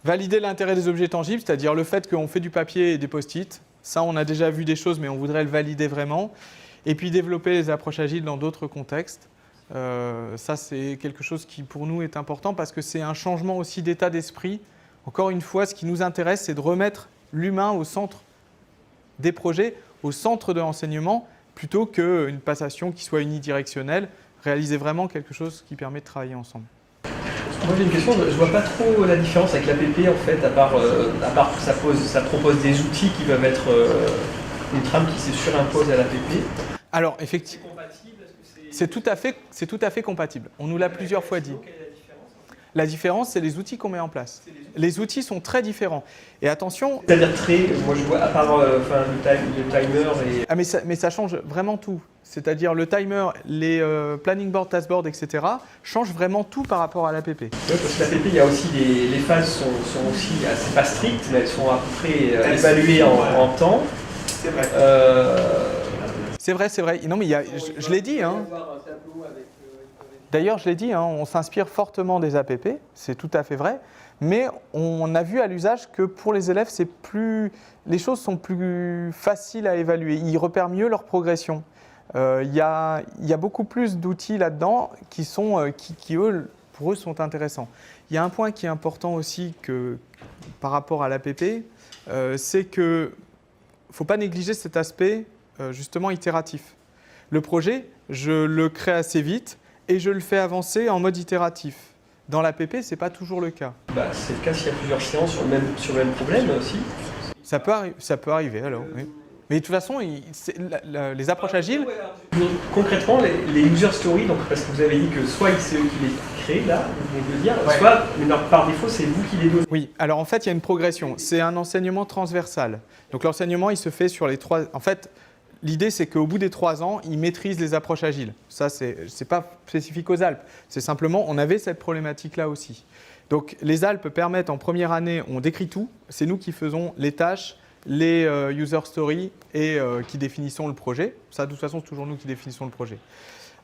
Valider l'intérêt des objets tangibles, c'est-à-dire le fait qu'on fait du papier et des post-it. Ça, on a déjà vu des choses, mais on voudrait le valider vraiment. Et puis développer les approches agiles dans d'autres contextes. Ça, c'est quelque chose qui, pour nous, est important parce que c'est un changement aussi d'état d'esprit. Encore une fois, ce qui nous intéresse, c'est de remettre l'humain au centre des projets, au centre de l'enseignement, plutôt qu'une passation qui soit unidirectionnelle. Réaliser vraiment quelque chose qui permet de travailler ensemble. Moi j'ai une question, je vois pas trop la différence avec l'APP en fait, à part que ça propose des outils qui peuvent être une trame qui se surimpose à l'APP. Alors, effectivement, c'est tout à fait compatible. On nous l'a plusieurs fois dit. La différence, c'est les outils qu'on met en place. Les outils sont très différents. Et attention... C'est-à-dire moi je vois, à part le timer et... Ah, mais ça change vraiment tout. C'est-à-dire le timer, les planning board, task board, etc. changent vraiment tout par rapport à l'APP. Oui, parce que l'APP, il y a aussi les phases sont aussi assez pas strictes, mais elles sont à peu près évaluées en temps. C'est vrai. C'est vrai. Non, mais je l'ai dit. Hein. D'ailleurs, je l'ai dit, hein, on s'inspire fortement des APP, c'est tout à fait vrai, mais on a vu à l'usage que pour les élèves, les choses sont plus faciles à évaluer. Ils repèrent mieux leur progression. Il y a beaucoup plus d'outils là-dedans qui, eux, pour eux, sont intéressants. Il y a un point qui est important aussi par rapport à l'APP, c'est qu'il ne faut pas négliger cet aspect justement itératif. Le projet, je le crée assez vite et je le fais avancer en mode itératif. Dans l'APP, ce n'est pas toujours le cas. C'est le cas s'il y a plusieurs séances sur le même problème aussi. Ça peut arriver alors, oui. Mais de toute façon, les approches agiles... Mais concrètement, les user stories, donc, parce que vous avez dit que soit c'est eux qui les créent, là, vous venez de le dire, soit, mais par défaut, c'est vous qui les donnez. Oui, alors en fait, il y a une progression. C'est un enseignement transversal. Donc l'enseignement, il se fait sur les 3... En fait, l'idée, c'est qu'au bout des 3 ans, ils maîtrisent les approches agiles. Ça, c'est pas spécifique aux Alpes. C'est simplement, on avait cette problématique-là aussi. Donc les Alpes permettent, en première année, on décrit tout. C'est nous qui faisons les tâches, les user stories et qui définissons le projet. Ça, de toute façon, c'est toujours nous qui définissons le projet.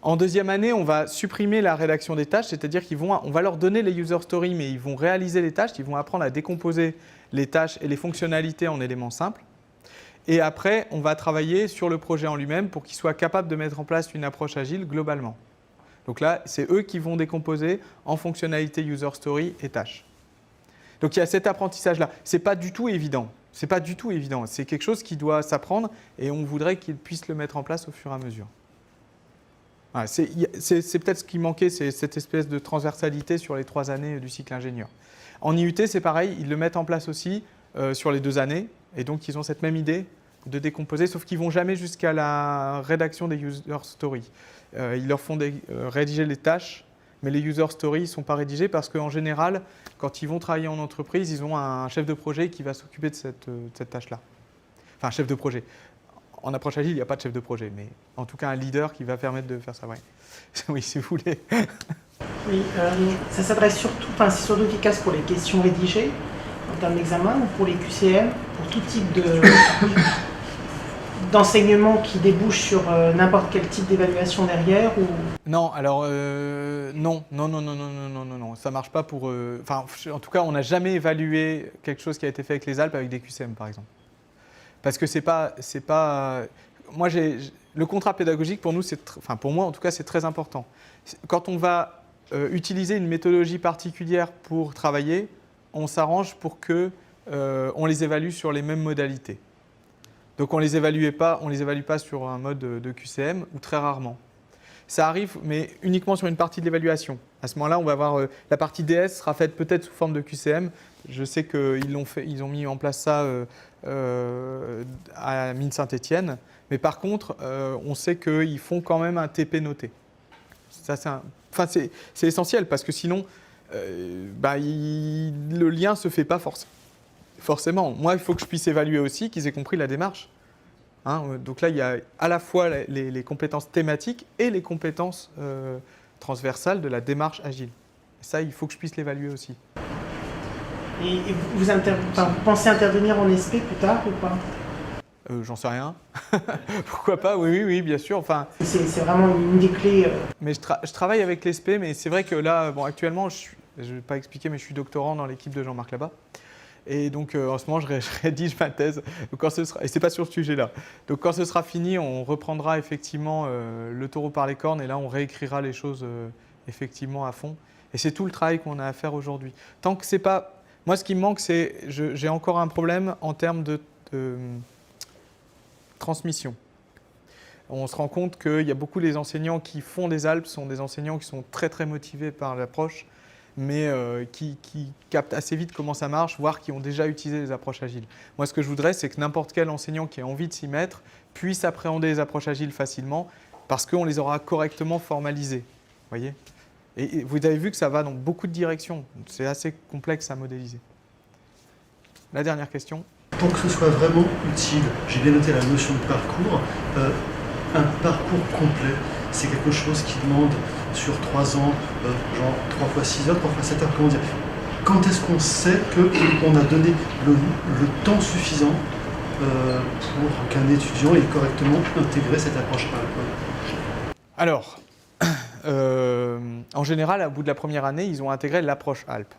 En deuxième année, on va supprimer la rédaction des tâches, c'est-à-dire qu'on va leur donner les user stories, mais ils vont réaliser les tâches, ils vont apprendre à décomposer les tâches et les fonctionnalités en éléments simples. Et après, on va travailler sur le projet en lui-même pour qu'il soit capable de mettre en place une approche agile globalement. Donc là, c'est eux qui vont décomposer en fonctionnalités user story et tâches. Donc il y a cet apprentissage-là. Ce n'est pas du tout évident. C'est pas du tout évident. C'est quelque chose qui doit s'apprendre et on voudrait qu'ils puissent le mettre en place au fur et à mesure. Voilà, c'est peut-être ce qui manquait, c'est cette espèce de transversalité sur les 3 années du cycle ingénieur. En IUT, c'est pareil, ils le mettent en place aussi sur les 2 années et donc ils ont cette même idée de décomposer, sauf qu'ils ne vont jamais jusqu'à la rédaction des user stories. Ils leur font rédiger les tâches, mais les user stories ne sont pas rédigés parce qu'en général, quand ils vont travailler en entreprise, ils ont un chef de projet qui va s'occuper de cette tâche-là. Enfin, chef de projet. En approche agile, il n'y a pas de chef de projet, mais en tout cas un leader qui va permettre de faire ça. Ouais. Oui, si vous voulez. Oui, ça s'adresse surtout, c'est surtout efficace pour les questions rédigées en termes d'examen ou pour les QCM, pour tout type d'enseignement qui débouche sur n'importe quel type d'évaluation derrière ou... Non, alors non, ça marche pas pour... en tout cas, on n'a jamais évalué quelque chose qui a été fait avec les Alpes avec des QCM, par exemple. Parce que c'est pas... Moi, le contrat pédagogique, pour nous, pour moi, en tout cas, c'est très important. Quand on va utiliser une méthodologie particulière pour travailler, on s'arrange pour qu'on les évalue sur les mêmes modalités. Donc on ne les évalue pas sur un mode de QCM ou très rarement. Ça arrive, mais uniquement sur une partie de l'évaluation. À ce moment-là, on va avoir la partie DS sera faite peut-être sous forme de QCM. Je sais qu'ils ont mis en place ça à Mines Saint-Étienne. Mais par contre, on sait qu'ils font quand même un TP noté. Ça, c'est essentiel parce que sinon, le lien ne se fait pas forcément. Moi, il faut que je puisse évaluer aussi qu'ils aient compris la démarche. Donc là, il y a à la fois les compétences thématiques et les compétences transversales de la démarche agile. Et ça, il faut que je puisse l'évaluer aussi. Et vous pensez intervenir en SP plus tard ou pas ? J'en sais rien. Pourquoi pas ? Oui, bien sûr. C'est vraiment une des clés. Mais je travaille avec l'ESP, mais c'est vrai que là, actuellement, je ne vais pas expliquer, mais je suis doctorant dans l'équipe de Jean-Marc Labat. Et donc, en ce moment, je rédige ma thèse. Donc, et ce n'est pas sur ce sujet-là. Donc, quand ce sera fini, on reprendra effectivement le taureau par les cornes et là, on réécrira les choses effectivement à fond. Et c'est tout le travail qu'on a à faire aujourd'hui. Tant que c'est pas... Moi, ce qui me manque, c'est... J'ai encore un problème en termes de transmission. On se rend compte qu'il y a beaucoup des enseignants qui font des Alpes sont des enseignants qui sont très, très motivés par l'approche, mais qui captent assez vite comment ça marche, voire qui ont déjà utilisé les approches agiles. Moi, ce que je voudrais, c'est que n'importe quel enseignant qui a envie de s'y mettre puisse appréhender les approches agiles facilement, parce qu'on les aura correctement formalisées. Voyez ? Et vous avez vu que ça va dans beaucoup de directions. C'est assez complexe à modéliser. La dernière question. Pour que ce soit vraiment utile, j'ai bien noté la notion de parcours. Un parcours complet, c'est quelque chose qui demande sur 3 ans, genre 3 fois 6 heures, 3 fois 7 heures, comment dire. Quand est-ce qu'on sait qu'on a donné le temps suffisant pour qu'un étudiant ait correctement intégré cette approche ALP? Alors, en général, au bout de la première année, ils ont intégré l'approche ALP.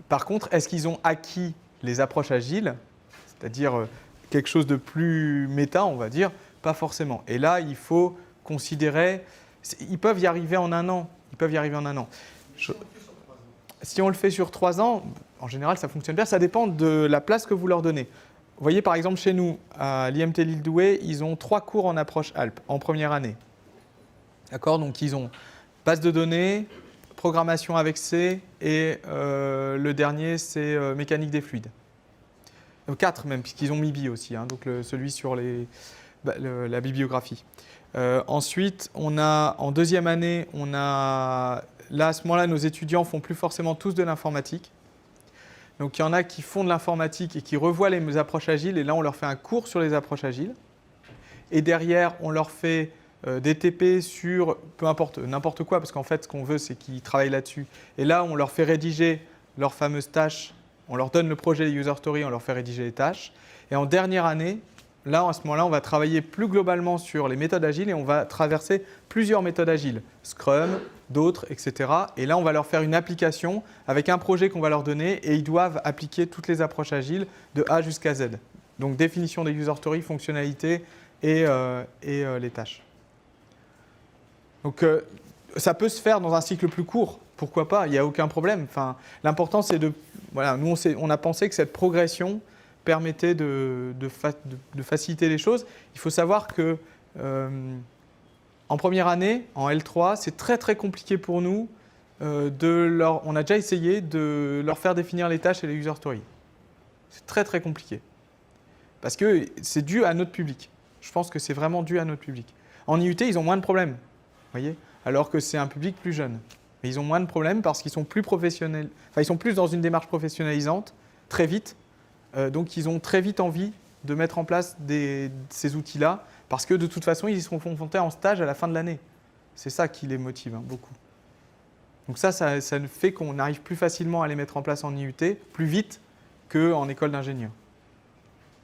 Par contre, est-ce qu'ils ont acquis les approches agiles, c'est-à-dire quelque chose de plus méta, on va dire? Pas forcément. Et là, il faut considérer... Ils peuvent y arriver en 1 an. Si on le fait sur 3 ans, en général, ça fonctionne bien. Ça dépend de la place que vous leur donnez. Vous voyez, par exemple, chez nous, à l'IMT Lille-Douai, ils ont 3 cours en approche ALP en première année. D'accord? Donc, ils ont base de données, programmation avec C et le dernier, c'est mécanique des fluides. 4 même, puisqu'ils ont MIBI aussi, hein, donc celui sur la bibliographie. Ensuite, on a, en deuxième année, là, à ce moment-là, nos étudiants font plus forcément tous de l'informatique. Donc, il y en a qui font de l'informatique et qui revoient les approches agiles, et là, on leur fait un cours sur les approches agiles. Et derrière, on leur fait des TP sur peu importe, n'importe quoi, parce qu'en fait, ce qu'on veut, c'est qu'ils travaillent là-dessus. Et là, on leur fait rédiger leurs fameuses tâches. On leur donne le projet des user stories, on leur fait rédiger les tâches. Et en dernière année, là, à ce moment-là, on va travailler plus globalement sur les méthodes agiles et on va traverser plusieurs méthodes agiles, Scrum, d'autres, etc. Et là, on va leur faire une application avec un projet qu'on va leur donner et ils doivent appliquer toutes les approches agiles de A jusqu'à Z. Donc, définition des user stories, fonctionnalités et les tâches. Donc, ça peut se faire dans un cycle plus court. Pourquoi pas? Il n'y a aucun problème. Enfin, l'important, c'est de... Voilà, nous, on a pensé que cette progression permettait de faciliter les choses. Il faut savoir que en première année, en L3, c'est très très compliqué pour nous. On a déjà essayé de leur faire définir les tâches et les user stories. C'est très très compliqué. Parce que c'est dû à notre public. Je pense que c'est vraiment dû à notre public. En IUT, ils ont moins de problèmes, voyez, alors que c'est un public plus jeune. Mais ils ont moins de problèmes parce qu'ils sont plus professionnels. Enfin, ils sont plus dans une démarche professionnalisante, très vite. Donc, ils ont très vite envie de mettre en place ces outils-là parce que de toute façon, ils y seront confrontés en stage à la fin de l'année. C'est ça qui les motive, hein, beaucoup. Donc ça fait qu'on arrive plus facilement à les mettre en place en IUT, plus vite qu'en école d'ingénieur.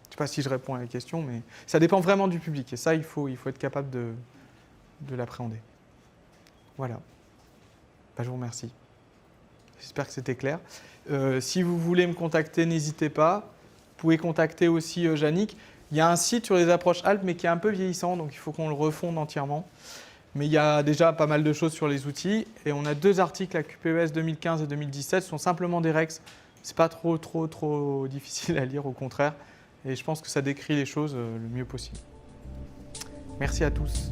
Je ne sais pas si je réponds à la question, mais ça dépend vraiment du public. Et ça, il faut être capable de l'appréhender. Voilà. Ben, je vous remercie. J'espère que c'était clair. Si vous voulez me contacter, n'hésitez pas. Vous pouvez contacter aussi Yannick. Il y a un site sur les approches ALP, mais qui est un peu vieillissant, donc il faut qu'on le refonde entièrement. Mais il y a déjà pas mal de choses sur les outils. Et on a 2 articles à QPES 2015 et 2017. Ce sont simplement des rex. Ce n'est pas trop difficile à lire, au contraire. Et je pense que ça décrit les choses le mieux possible. Merci à tous.